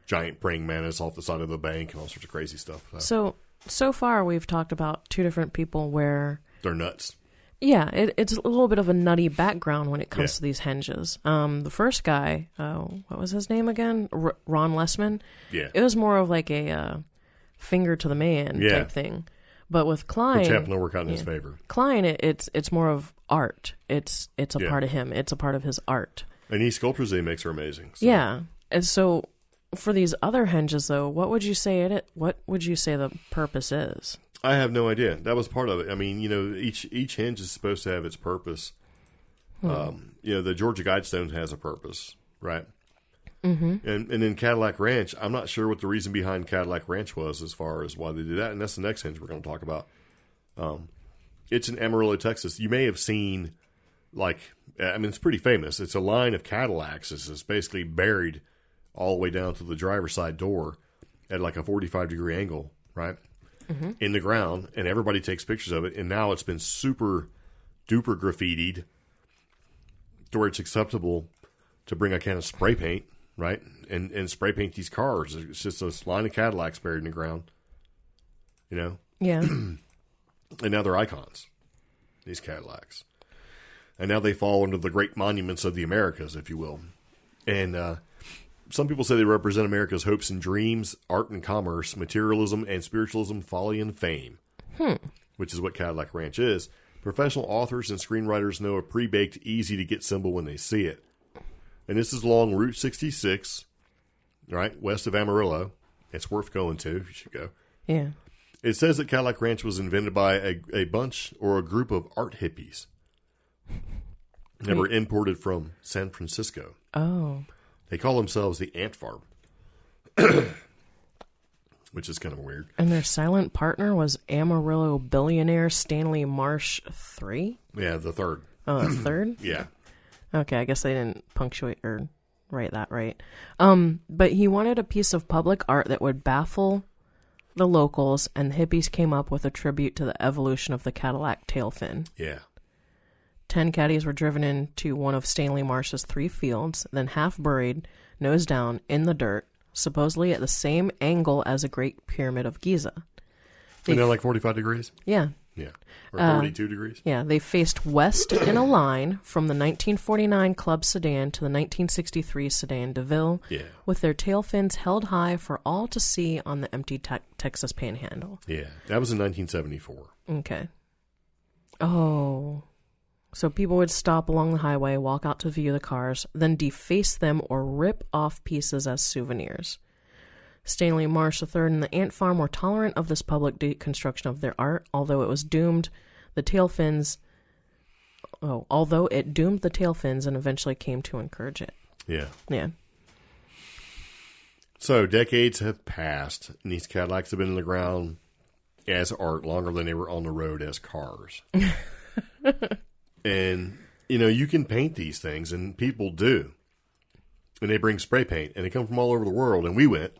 giant praying mantis off the side of the bank, and all sorts of crazy stuff. So far, we've talked about two different people where they're nuts. Yeah, it's a little bit of a nutty background when it comes to these henges. The first guy, what was his name again? Ron Lessman? Yeah. It was more of like a finger to the man type thing. But with Klein... Which happened to work out in his favor. Klein, it's more of art. It's a part of him. It's a part of his art. And these sculptures he makes are amazing. So. Yeah. And so for these other henges, though, what would you say the purpose is? I have no idea. That was part of it. I mean, each hinge is supposed to have its purpose. The Georgia Guidestones has a purpose, right? Mm-hmm. And in Cadillac Ranch, I'm not sure what the reason behind Cadillac Ranch was as far as why they did that. And that's the next hinge we're going to talk about. It's in Amarillo, Texas. You may have seen, it's pretty famous. It's a line of Cadillacs. It's basically buried all the way down to the driver's side door at like a 45-degree angle, right? Mm-hmm. In the ground, and everybody takes pictures of it. And now it's been super duper graffitied to where it's acceptable to bring a can of spray paint, right? And spray paint these cars. It's just a line of Cadillacs buried in the ground, Yeah. And now they're icons, these Cadillacs. And now they fall under the great monuments of the Americas, if you will. And some people say they represent America's hopes and dreams, art and commerce, materialism and spiritualism, folly and fame, which is what Cadillac Ranch is. Professional authors and screenwriters know a pre-baked, easy-to-get symbol when they see it. And this is along Route 66, right, west of Amarillo. It's worth going to. You should go. Yeah. It says that Cadillac Ranch was invented by a bunch or a group of art hippies that were imported from San Francisco. Oh. They call themselves the Ant Farm, which is kind of weird. And their silent partner was Amarillo billionaire Stanley Marsh III? Yeah, the third. Oh, the third? Yeah. Okay, I guess they didn't punctuate or write that right. But he wanted a piece of public art that would baffle the locals, and the hippies came up with a tribute to the evolution of the Cadillac tail fin. Yeah. 10 caddies were driven into one of Stanley Marsh's 3 fields, then half buried, nose down, in the dirt, supposedly at the same angle as the Great Pyramid of Giza. And they're like 45 degrees? Yeah. Yeah. Or 32 degrees. Yeah, they faced west in a line from the 1949 Club sedan to the 1963 sedan DeVille, with their tail fins held high for all to see on the empty Texas Panhandle. Yeah, that was in 1974. Okay. Oh. So people would stop along the highway, walk out to view the cars, then deface them or rip off pieces as souvenirs. Stanley Marsh III and the Ant Farm were tolerant of this public deconstruction of their art, although it doomed the tail fins and eventually came to encourage it. Yeah. Yeah. So decades have passed, and these Cadillacs have been in the ground as art longer than they were on the road as cars. And, you can paint these things, and people do. And they bring spray paint, and they come from all over the world, and we went.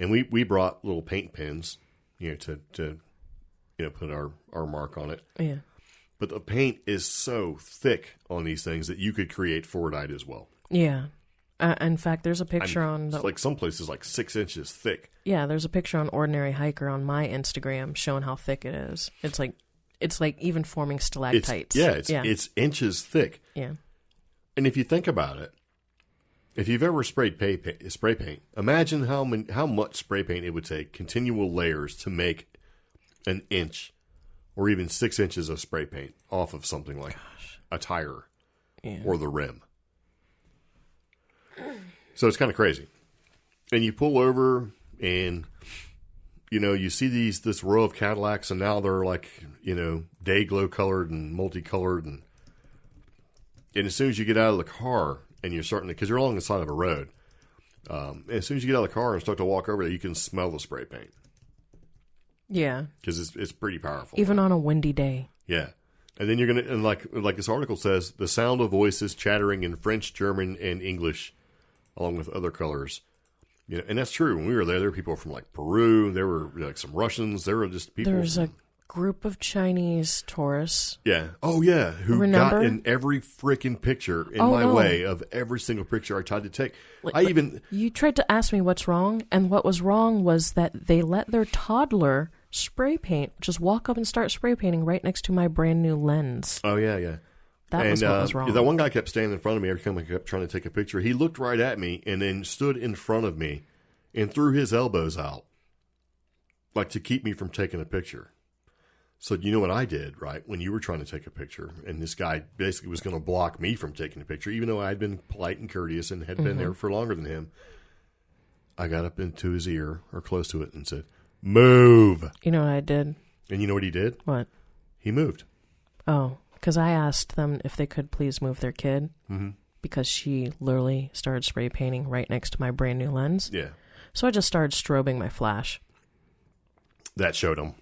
And we brought little paint pens, to put our mark on it. Yeah. But the paint is so thick on these things that you could create fluorite as well. Yeah. In fact, there's a picture on... It's like some places like 6 inches thick. Yeah, there's a picture on Ordinary Hiker on my Instagram showing how thick it is. It's like even forming stalactites. It's inches thick. Yeah. And if you think about it, if you've ever sprayed spray paint, imagine how much spray paint it would take, continual layers, to make an inch or even 6 inches of spray paint off of something like a tire or the rim. So it's kind of crazy. And you pull over and, you see this row of Cadillacs, and now they're like, day glow colored and multicolored. And as soon as you get out of the car, and you're starting to, because you're along the side of a road, and as soon as you get out of the car and start to walk over there, you can smell the spray paint. Yeah. Because it's pretty powerful. Even on a windy day. Yeah. And then you're going to, and like this article says, the sound of voices chattering in French, German, and English, along with other colors. And that's true. When we were there were people from like Peru, there were like some Russians, there were just people. There's a group of Chinese tourists. Yeah. Oh, yeah. Who got in every freaking picture in my way of every single picture I tried to take. You tried to ask me what's wrong, and what was wrong was that they let their toddler spray paint, just walk up and start spray painting right next to my brand new lens. Oh, yeah, yeah. That was what was wrong. That one guy kept standing in front of me every time I kept trying to take a picture. He looked right at me and then stood in front of me and threw his elbows out, like to keep me from taking a picture. So you know what I did, right, when you were trying to take a picture, and this guy basically was going to block me from taking a picture, even though I had been polite and courteous and had been there for longer than him. I got up into his ear, or close to it, and said, "Move." You know what I did? And you know what he did? What? He moved. Oh, because I asked them if they could please move their kid, because she literally started spray painting right next to my brand new lens. Yeah. So I just started strobing my flash. That showed him.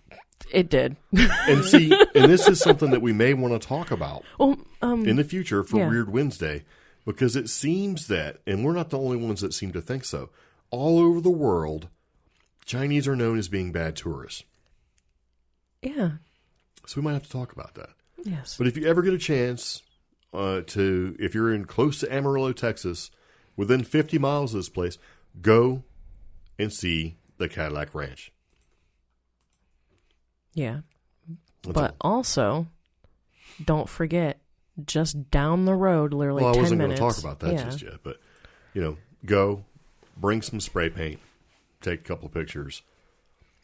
It did. And see, and this is something that we may want to talk about in the future for Weird Wednesday, because it seems that, and we're not the only ones that seem to think so, all over the world, Chinese are known as being bad tourists. Yeah. So we might have to talk about that. Yes. But if you ever get a chance if you're in close to Amarillo, Texas, within 50 miles of this place, go and see the Cadillac Ranch. Yeah. But also, don't forget, just down the road, literally 10 minutes. Well, I wasn't going to talk about that just yet, but, go, bring some spray paint, take a couple of pictures,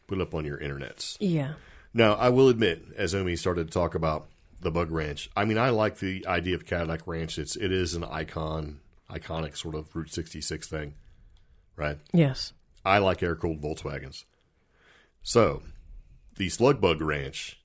put it up on your internets. Yeah. Now, I will admit, as Omi started to talk about the Bug Ranch, I mean, I like the idea of Cadillac Ranch. It is an iconic sort of Route 66 thing, right? Yes. I like air-cooled Volkswagens. So, the Slug Bug Ranch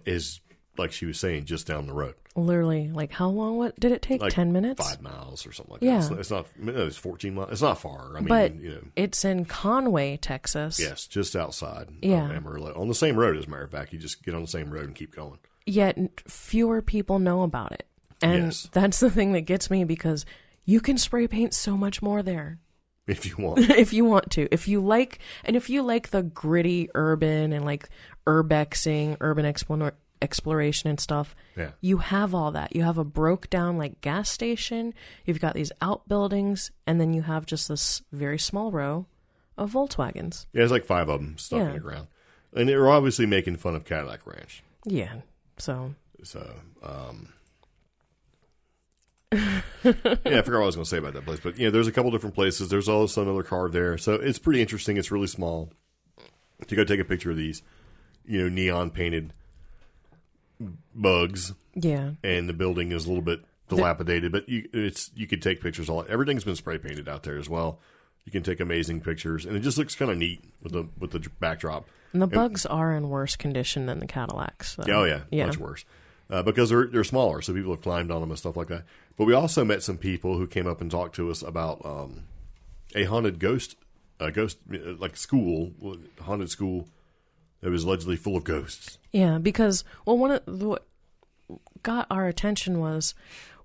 is, like she was saying, just down the road. Literally, like how long? What did it take? Like 10 minutes? 5 miles or something like that. It's not. It's 14 miles. It's not far. I mean, it's in Conway, Texas. Yes, just outside of Amarillo, on the same road. As a matter of fact, you just get on the same road and keep going. Yet fewer people know about it, and that's the thing that gets me, because you can spray paint so much more there. If you want. If you want to. If you like the gritty urban and like urbexing, urban exploration and stuff, you have all that. You have a broke down like gas station, you've got these outbuildings, and then you have just this very small row of Volkswagens. Yeah, there's like 5 of them stuck in the ground. And they're obviously making fun of Cadillac Ranch. Yeah. So, yeah, I forgot what I was going to say about that place. But, there's a couple different places. There's also another card there. So it's pretty interesting. It's really small. To go take a picture of these, neon painted bugs. Yeah. And the building is a little bit dilapidated, but you could take pictures. Everything's been spray painted out there as well. You can take amazing pictures, and it just looks kind of neat with the backdrop. And the bugs are in worse condition than the Cadillacs. So. Oh yeah, much worse. Because they're smaller, so people have climbed on them and stuff like that. But we also met some people who came up and talked to us about a haunted ghost like school, haunted school that was allegedly full of ghosts. Yeah, because what got our attention was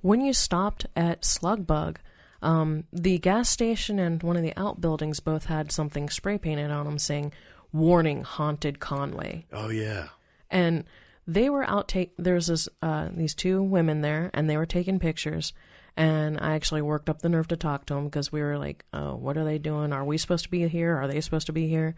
when you stopped at Slugbug, the gas station and one of the outbuildings both had something spray painted on them saying, "Warning, Haunted Conway." Oh yeah, and they were there's these two women there, and they were taking pictures. And I actually worked up the nerve to talk to them because we were like, "Oh, what are they doing? Are we supposed to be here? Are they supposed to be here?"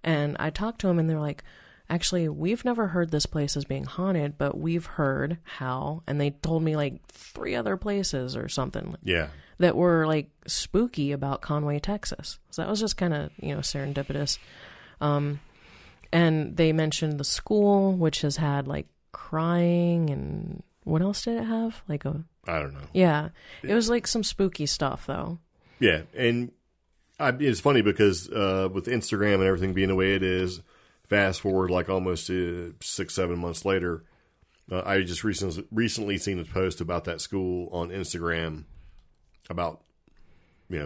And I talked to them, and they're like, "Actually, we've never heard this place as being haunted, but we've heard how." And they told me like 3 other places or something. Yeah. That were like spooky about Conway, Texas. So that was just kind of, serendipitous. And they mentioned the school, which has had like crying, and what else did it have? I don't know. Yeah. It was like some spooky stuff though. Yeah. And it's funny because with Instagram and everything being the way it is, fast forward like almost 6-7 months later, I just recently seen a post about that school on Instagram about,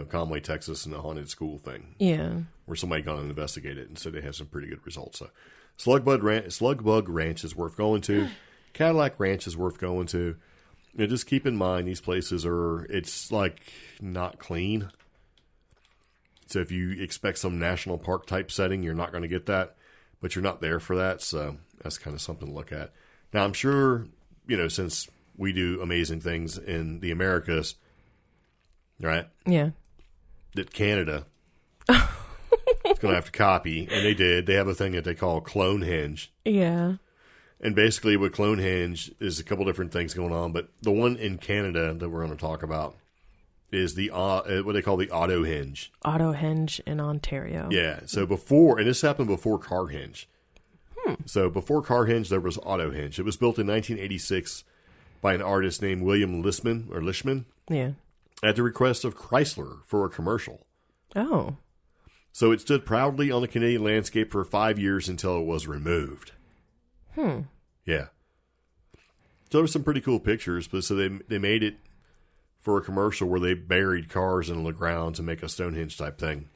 Conway, Texas and the haunted school thing. Yeah. Where somebody gone and investigated it and said they had some pretty good results. So Slugbug Ranch is worth going to. Cadillac Ranch is worth going to. Just keep in mind these places it's like not clean. So if you expect some national park type setting, you're not going to get that. But you're not there for that. So that's kind of something to look at. Now, I'm sure, since we do amazing things in the Americas, right? Yeah. That Canada is going to have to copy. And they did. They have a thing that they call Stonehenge. Yeah. And basically with Stonehenge is a couple different things going on. But the one in Canada that we're going to talk about is the what they call the Auto-Henge. Auto-Henge in Ontario. Yeah. So and this happened before Carhenge. So before Carhenge, there was Auto-Henge. It was built in 1986 by an artist named William Lishman. Yeah. At the request of Chrysler for a commercial. Oh. So it stood proudly on the Canadian landscape for 5 years until it was removed. Yeah. So there were some pretty cool pictures, but so they made it for a commercial where they buried cars in the ground to make a Stonehenge type thing.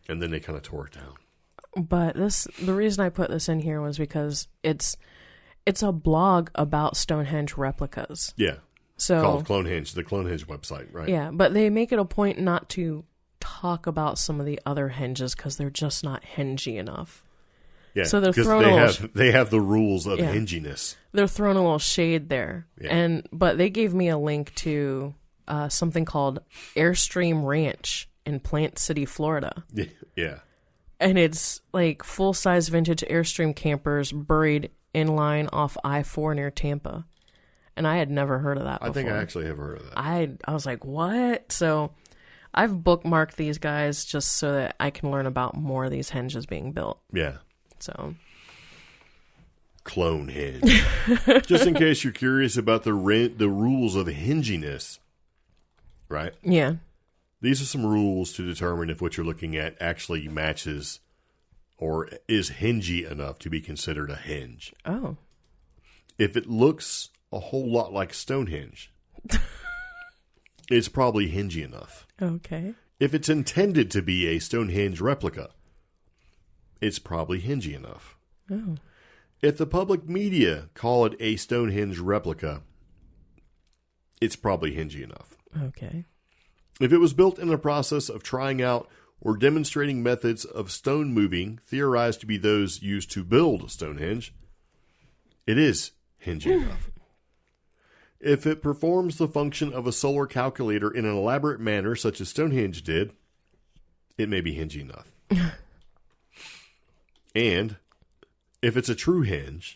And then they kind of tore it down. But the reason I put this in here was because it's a blog about Stonehenge replicas. Yeah. So called Stonehenge, the Stonehenge website, right? Yeah, but they make it a point not to talk about some of the other henges because they're just not hengey enough. Yeah, so they're they have the rules of henginess. They're throwing a little shade there. Yeah. But they gave me a link to something called Airstream Ranch in Plant City, Florida. Yeah. And it's like full-size vintage Airstream campers buried in line off I-4 near Tampa. And I had never heard of that before. I think I actually have heard of that. I was like, what? So I've bookmarked these guys just so that I can learn about more of these henges being built. Yeah. So. Stonehenge. Just in case you're curious about the rules of hinginess, right? Yeah. These are some rules to determine if what you're looking at actually matches or is hingy enough to be considered a henge. Oh. If it looks a whole lot like Stonehenge, it's probably hingy enough. Okay. If it's intended to be a Stonehenge replica, it's probably hingy enough. Oh. If the public media call it a Stonehenge replica, it's probably hingy enough. Okay. If it was built in the process of trying out or demonstrating methods of stone moving theorized to be those used to build Stonehenge, it is hingy enough. If it performs the function of a solar calculator in an elaborate manner, such as Stonehenge did, it may be hingy enough. And if it's a true henge,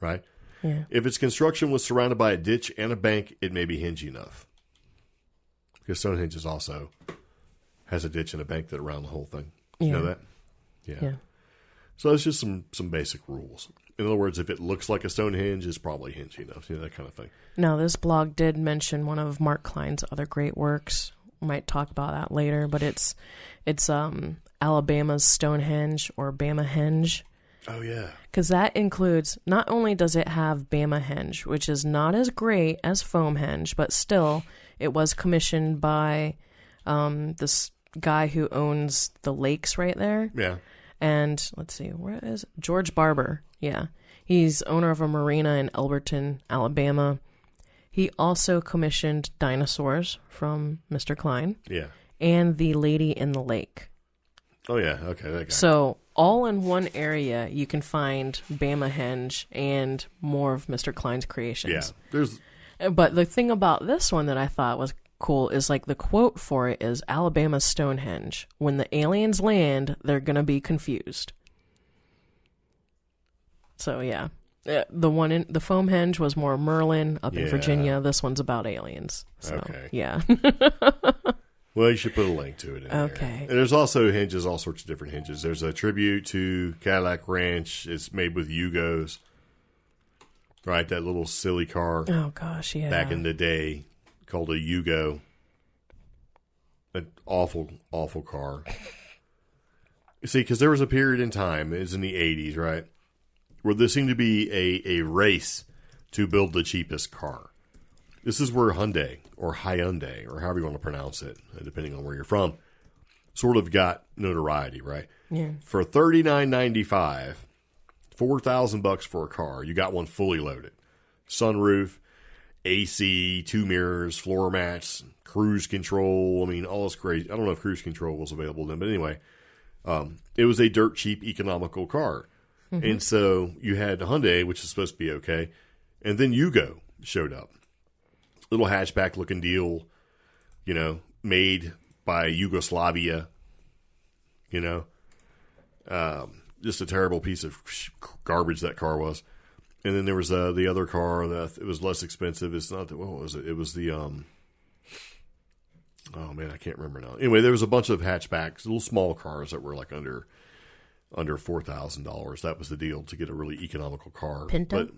right? Yeah. If its construction was surrounded by a ditch and a bank, it may be hingy enough. Because Stonehenge is also has a ditch and a bank that around the whole thing. You know that? Yeah. So it's just some basic rules. In other words, if it looks like a Stonehenge, it's probably hingy enough. That kind of thing. Now, this blog did mention one of Mark Klein's other great works. We might talk about that later, but it's Alabama's Stonehenge or Bama Henge. Oh, yeah. Because that includes, not only does it have Bama Henge, which is not as great as Foamhenge, but still, it was commissioned by this guy who owns the lakes right there. Yeah. And let's see, where is it? George Barber. Yeah. He's owner of a marina in Elberton, Alabama. He also commissioned dinosaurs from Mr. Klein. Yeah. And the lady in the lake. Oh, yeah. Okay. That guy. So, all in one area, you can find Bama Henge and more of Mr. Klein's creations. Yeah. But the thing about this one that I thought was cool is like the quote for it is Alabama's Stonehenge. When the aliens land, they're going to be confused. So, yeah. The one in the Foamhenge was more Merlin up in Virginia. This one's about aliens. So, okay. Yeah. Well, you should put a link to it in there. Okay. And there's also hinges, all sorts of different hinges. There's a tribute to Cadillac Ranch. It's made with Yugos. Right? That little silly car. Oh, gosh, yeah. Back in the day called a Yugo. An awful, awful car. You see, because there was a period in time, it was in the 80s, right? Where there seemed to be a race to build the cheapest car. This is where Hyundai, or Hyundai, or however you want to pronounce it, depending on where you're from, sort of got notoriety, right? Yeah. For $39.95, $4,000 for a car, you got one fully loaded. Sunroof, AC, 2 mirrors, floor mats, cruise control. I mean, all this crazy. I don't know if cruise control was available then, but anyway, it was a dirt cheap, economical car. Mm-hmm. And so you had Hyundai, which is supposed to be okay, and then Yugo showed up. Little hatchback looking deal, made by Yugoslavia, just a terrible piece of garbage that car was. And then there was the other car that it was less expensive. It's not what was it? It was the oh man, I can't remember now. Anyway, there was a bunch of hatchbacks, little small cars that were like under $4,000. That was the deal to get a really economical car. Pinto? But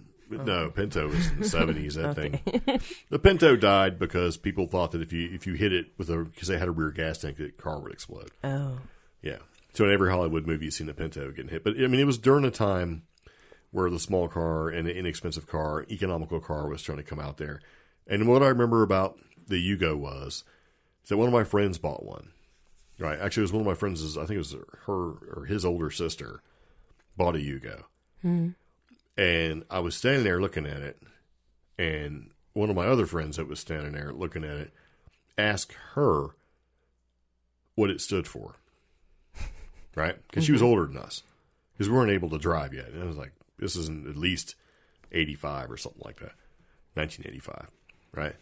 no, Pinto was in the 70s. That okay. thing. The Pinto died because people thought that if you hit it because they had a rear gas tank, the car would explode. Oh, yeah. So in every Hollywood movie, you've seen the Pinto getting hit. But I mean, it was during a time where the small car and the inexpensive car, economical car, was trying to come out there. And what I remember about the Yugo was that one of my friends bought one. Right. Actually, it was one of my friends. I think it was her or his older sister bought a Yugo. Mm-hmm. And I was standing there looking at it, and one of my other friends that was standing there looking at it asked her what it stood for, right? Because she was older than us, because we weren't able to drive yet. And I was like, this isn't at least 85 or something like that, 1985, right?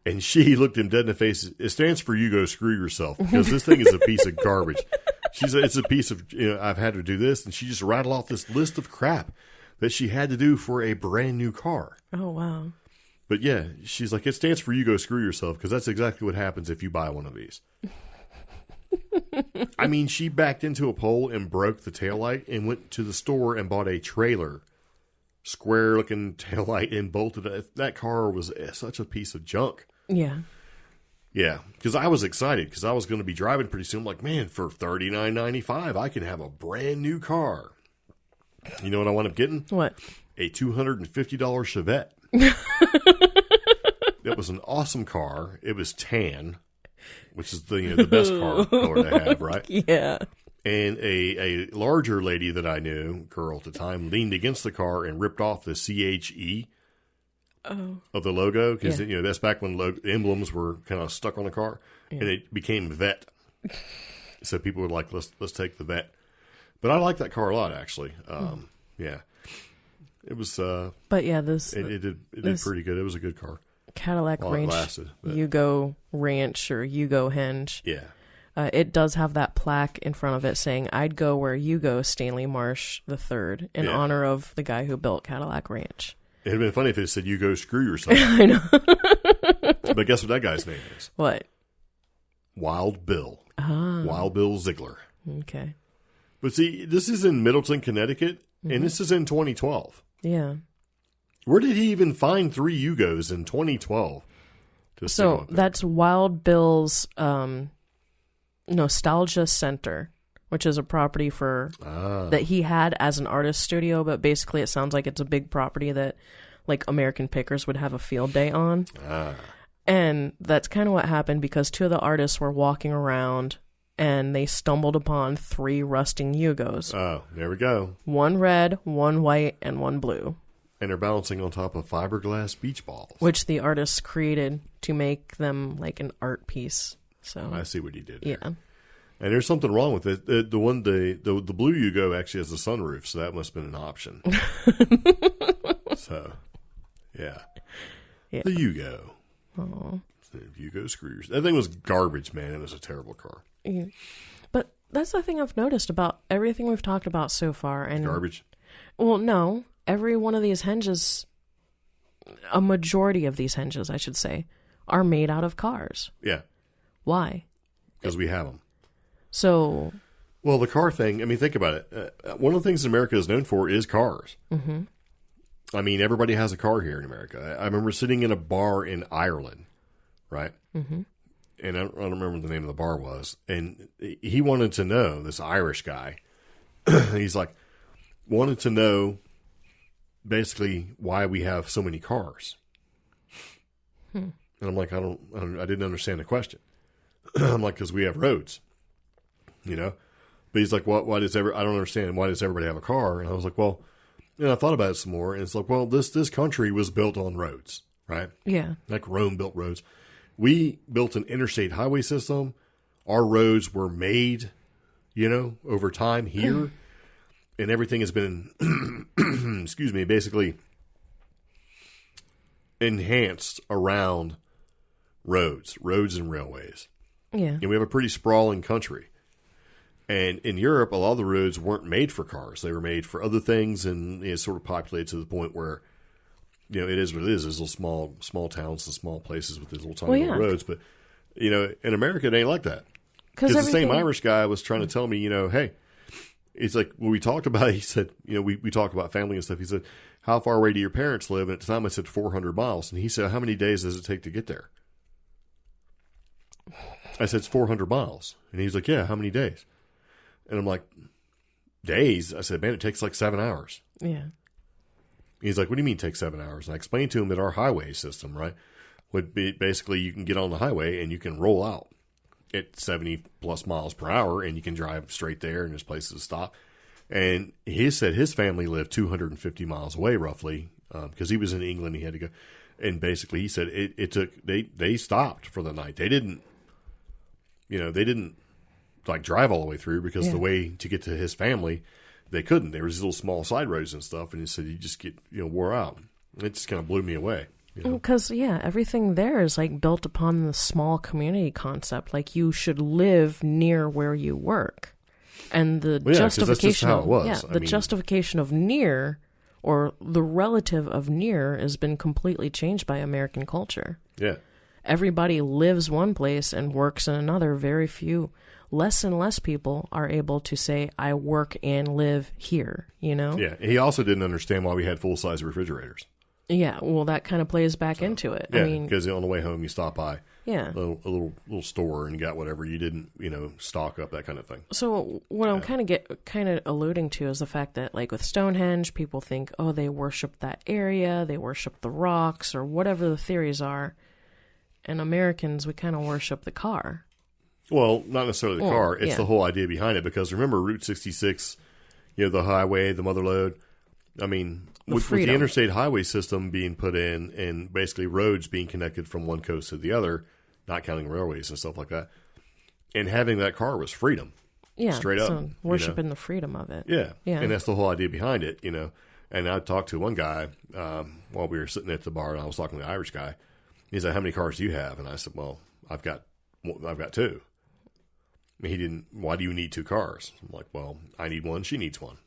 And she looked him dead in the face. It stands for you go screw yourself, because this thing is a piece of garbage. She said, it's a piece of, I've had to do this, and she just rattled off this list of crap that she had to do for a brand new car. Oh, wow. But yeah, she's like, it stands for you go screw yourself, because that's exactly what happens if you buy one of these. I mean, she backed into a pole and broke the taillight and went to the store and bought a trailer, square-looking taillight, and bolted it. That car was such a piece of junk. Yeah. Yeah, because I was excited, because I was going to be driving pretty soon. I'm like, man, for $39.95, I can have a brand new car. You know what I wound up getting? What? A $250 Chevette. It was an awesome car. It was tan, which is the best car color to have, right? Yeah. And a larger lady that I knew, girl at the time, leaned against the car and ripped off the CHE of the logo, because that's back when emblems were kind of stuck on the car, and it became Vet. So people were like, let's take the Vet. But I like that car a lot, actually. Yeah, it was. But yeah, it did pretty good. It was a good car. Cadillac Ranch, Yugo Ranch or Yugo Henge. Yeah, It does have that plaque in front of it saying, "I'd go where you go, Stanley Marsh III," in honor of the guy who built Cadillac Ranch. It'd have been funny if it said, "You go screw yourself." I know. But guess what that guy's name is? What? Wild Bill. Ah. Wild Bill Ziegler. Okay. But see, this is in Middleton, Connecticut, and this is in 2012. Yeah. Where did he even find 3 Yugos in 2012? So that's Wild Bill's Nostalgia Center, which is a property for that he had as an artist studio, but basically it sounds like it's a big property that like American Pickers would have a field day on. And that's kind of what happened because 2 of the artists were walking around and they stumbled upon 3 rusting Yugos. Oh, there we go. 1 red, 1 white, and 1 blue. And they're balancing on top of fiberglass beach balls. Which the artists created to make them like an art piece. So I see what he did. Yeah. There. And there's something wrong with it. The blue Yugo actually has a sunroof, so that must have been an option. So, yeah. The Yugo. Oh. Yugo screws. That thing was garbage, man. It was a terrible car. Yeah. But that's the thing I've noticed about everything we've talked about so far. And garbage? Well, no. Every one of these henges, a majority of these henges, I should say, are made out of cars. Yeah. Why? Because we have them. So... Well, the car thing, I mean, think about it. One of the things America is known for is cars. Mm-hmm. I mean, everybody has a car here in America. I remember sitting in a bar in Ireland, right? Mm-hmm. And I don't remember what the name of the bar was. And he wanted to know, this Irish guy, he's like, wanted to know basically why we have so many cars. And I'm like, I didn't understand the question. I'm like, because we have roads, you know? But he's like, why does I don't understand. Why does everybody have a car? And I was like, well, I thought about it some more. And it's like, well, this country was built on roads, right? Yeah. Like Rome built roads. We built an interstate highway system. Our roads were made, over time here. And everything has been, excuse me, basically enhanced around roads and railways. Yeah. And we have a pretty sprawling country. And in Europe, a lot of the roads weren't made for cars. They were made for other things, and it's sort of populated to the point where, it is what it is. There's little small towns and small places with these little tiny little roads. But, in America, it ain't like that. Because the same Irish guy was trying to tell me, hey, it's like, when we talked about it, he said, we talk about family and stuff. He said, how far away do your parents live? And at the time I said 400 miles. And he said, how many days does it take to get there? I said, it's 400 miles. And he's like, yeah, how many days? And I'm like, days? I said, man, it takes like 7 hours. Yeah. He's like, what do you mean it takes 7 hours? And I explained to him that our highway system, right, would be basically you can get on the highway and you can roll out at 70 plus miles per hour and you can drive straight there and there's places to stop. And he said his family lived 250 miles away roughly because he was in England. He had to go. And basically he said it took, they stopped for the night. They didn't like drive all the way through because the way to get to his family, they couldn't. There was these little small side roads and stuff. And he said, you just get, wore out. It just kind of blew me away. Because, everything there is like built upon the small community concept. Like you should live near where you work. And the justification, that's just how it was. Justification of near or the relative of near has been completely changed by American culture. Yeah. Everybody lives one place and works in another. Very few, less and less people are able to say, I work and live here, Yeah, he also didn't understand why we had full-size refrigerators. Yeah, well, that kind of plays back into it. Yeah, because on the way home you stop by a little store and got whatever you didn't, stock up, that kind of thing. So what I'm kind of alluding to is the fact that, like with Stonehenge, people think, oh, they worship that area, they worship the rocks, or whatever the theories are. And Americans, we kind of worship the car. Well, not necessarily the car. It's the whole idea behind it. Because remember, Route 66, the highway, the mother lode. I mean, with the interstate highway system being put in and basically roads being connected from one coast to the other, not counting railways and stuff like that, and having that car was freedom. Yeah, straight up. So worshiping the freedom of it. Yeah, and that's the whole idea behind it, And I talked to one guy while we were sitting at the bar, and I was talking to the Irish guy. He said, how many cars do you have? And I said, well, I've got 2. He didn't, why do you need 2 cars? I'm like, well, I need one, she needs one.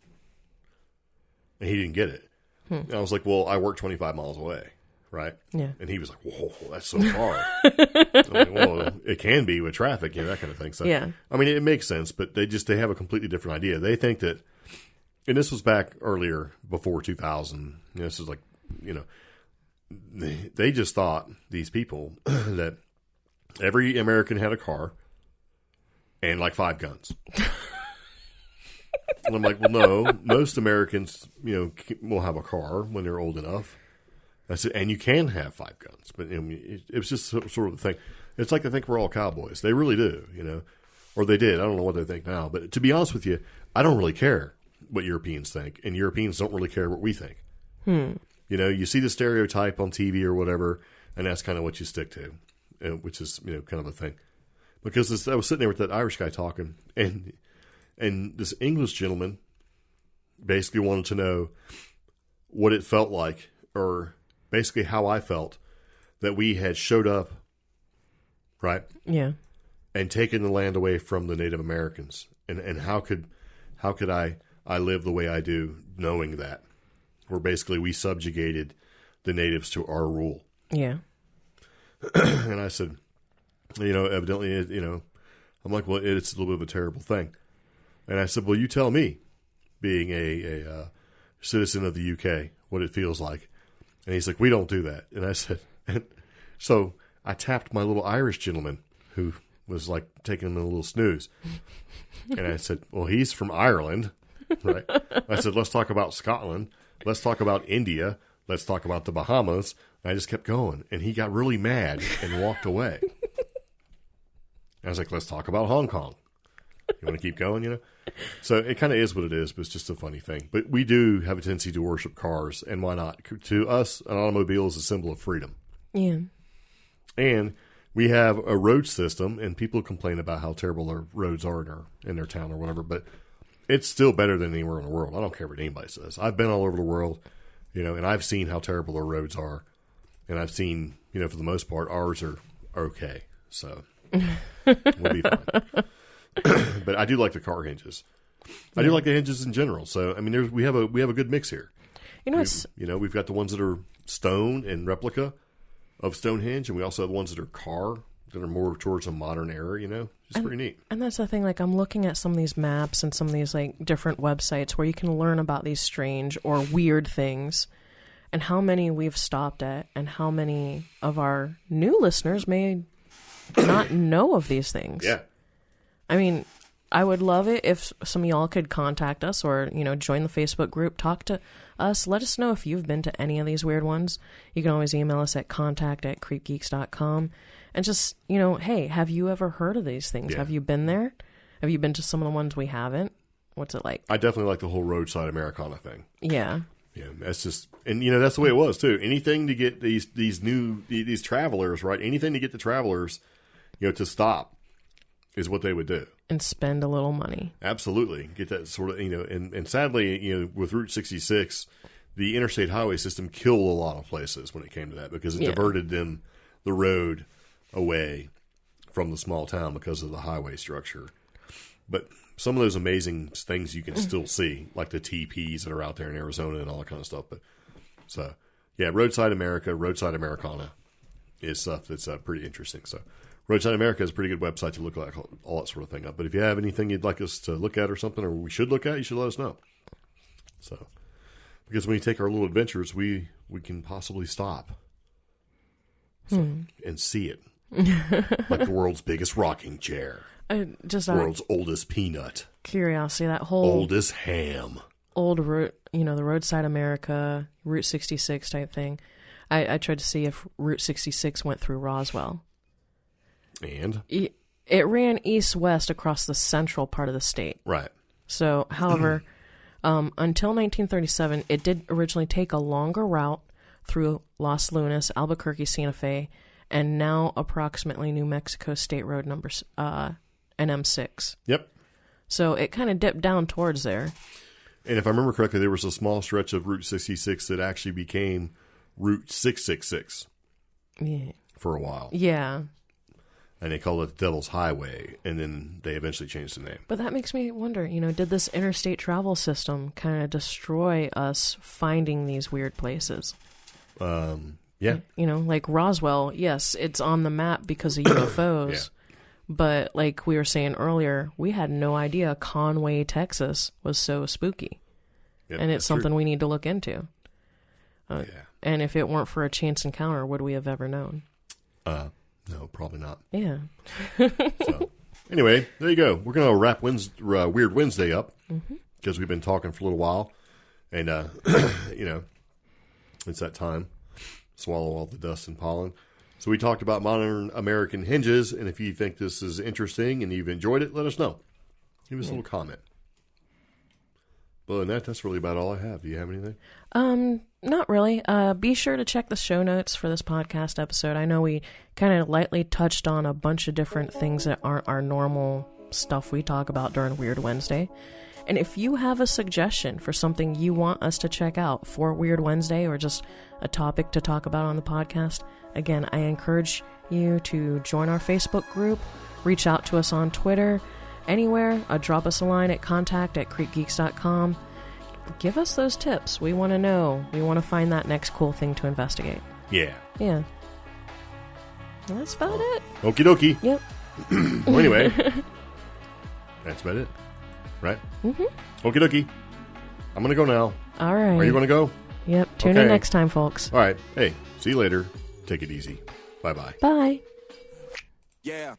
And he didn't get it. And I was like, well, I work 25 miles away, right? Yeah. And he was like, whoa, that's so far. I'm like, well, it can be with traffic, that kind of thing. So, yeah. I mean, it makes sense, but they have a completely different idea. They think that, and this was back earlier, before 2000, this is like, they just thought, these people, that every American had a car and like 5 guns. And I'm like, well, no, most Americans, will have a car when they're old enough. I said, and you can have 5 guns. But it was just sort of the thing. It's like they think we're all cowboys. They really do, or they did. I don't know what they think now. But to be honest with you, I don't really care what Europeans think. And Europeans don't really care what we think. You see the stereotype on TV or whatever, and that's kind of what you stick to, which is, kind of a thing. Because I was sitting there with that Irish guy talking, and this English gentleman basically wanted to know what it felt like, or basically how I felt that we had showed up, right? Yeah. And taken the land away from the Native Americans. And how could I live the way I do knowing that? Where basically we subjugated the natives to our rule. Yeah. And I said, evidently, I'm like, well, it's a little bit of a terrible thing. And I said, well, you tell me, being a citizen of the UK, what it feels like. And he's like, we don't do that. And I said, and so I tapped my little Irish gentleman who was like taking him a little snooze. And I said, well, he's from Ireland, right? I said, let's talk about Scotland. Let's talk about India. Let's talk about the Bahamas. And I just kept going. And he got really mad and walked away. I was like, let's talk about Hong Kong. You want to keep going, So it kind of is what it is, but it's just a funny thing. But we do have a tendency to worship cars, and why not? To us, an automobile is a symbol of freedom. Yeah. And we have a road system, and people complain about how terrible their roads are in their town or whatever, but it's still better than anywhere in the world. I don't care what anybody says. I've been all over the world, and I've seen how terrible our roads are. And I've seen, for the most part, ours are okay. So we'll be fine. But I do like the car hinges. I do like the hinges in general. So I mean, we have a good mix here. We've got the ones that are stone and replica of Stonehenge, and we also have the ones that are car, that are more towards a modern era. It's pretty neat. And that's the thing. Like, I'm looking at some of these maps and some of these like different websites where you can learn about these strange or weird things, and how many we've stopped at, and how many of our new listeners may not know of these things. Yeah. I mean, I would love it if some of y'all could contact us or, join the Facebook group, talk to us. Let us know if you've been to any of these weird ones. You can always email us at contact@creepgeeks.com. And just, hey, have you ever heard of these things? Yeah. Have you been there? Have you been to some of the ones we haven't? What's it like? I definitely like the whole roadside Americana thing. Yeah. Yeah, that's just, and that's the way it was too. Anything to get these travelers, right? Anything to get the travelers, to stop is what they would do. And spend a little money. Absolutely. Get that sort of, and sadly, with Route 66, the interstate highway system killed a lot of places when it came to that, because it diverted the road away from the small town because of the highway structure. But some of those amazing things you can still see, like the TPs that are out there in Arizona and all that kind of stuff. But so, yeah, Roadside America, Roadside Americana is stuff that's pretty interesting. So Roadside America is a pretty good website to look at all that sort of thing up. But if you have anything you'd like us to look at or something, or we should look at, you should let us know. So, because when you take our little adventures, we can possibly stop and see it. Like the world's biggest rocking chair. World's oldest peanut. Curiosity, that whole oldest ham. Old route, the Roadside America, Route 66 type thing. I tried to see if Route 66 went through Roswell. And? It ran east-west across the central part of the state. Right. So, however, until 1937, it did originally take a longer route through Los Lunas, Albuquerque, Santa Fe, and now approximately New Mexico State Road number NM6. Yep. So it kind of dipped down towards there. And if I remember correctly, there was a small stretch of Route 66 that actually became Route 666 for a while. Yeah. and they called it the Devil's Highway, and then they eventually changed the name. But that makes me wonder, did this interstate travel system kind of destroy us finding these weird places? Yeah. Like Roswell, yes, it's on the map because of UFOs. Yeah. But like we were saying earlier, we had no idea Conway, Texas was so spooky. Yep, and it's something we need to look into. Yeah. And if it weren't for a chance encounter, would we have ever known? No, probably not. Yeah. So, anyway, there you go. We're going to wrap Weird Wednesday up because we've been talking for a little while. And, it's that time. Swallow all the dust and pollen. So we talked about modern American hinges. And if you think this is interesting and you've enjoyed it, let us know. Give us a little comment. But other than that, that's really about all I have. Do you have anything? Not really. Be sure to check the show notes for this podcast episode. I know we kind of lightly touched on a bunch of different things that aren't our normal stuff we talk about during Weird Wednesday. And if you have a suggestion for something you want us to check out for Weird Wednesday or just a topic to talk about on the podcast, again, I encourage you to join our Facebook group, reach out to us on Twitter, anywhere, drop us a line at contact@creepgeeks.com. Give us those tips. We want to know. We want to find that next cool thing to investigate. Yeah. Yeah. Well, that's about it. Okie dokie. Yep. Well, anyway, that's about it. Right? Mm-hmm. Okie dokie. I'm going to go now. All right. Are you going to go? Yep. Tune in next time, folks. All right. Hey, see you later. Take it easy. Bye-bye. Bye. Yeah.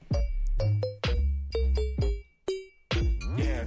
Yeah.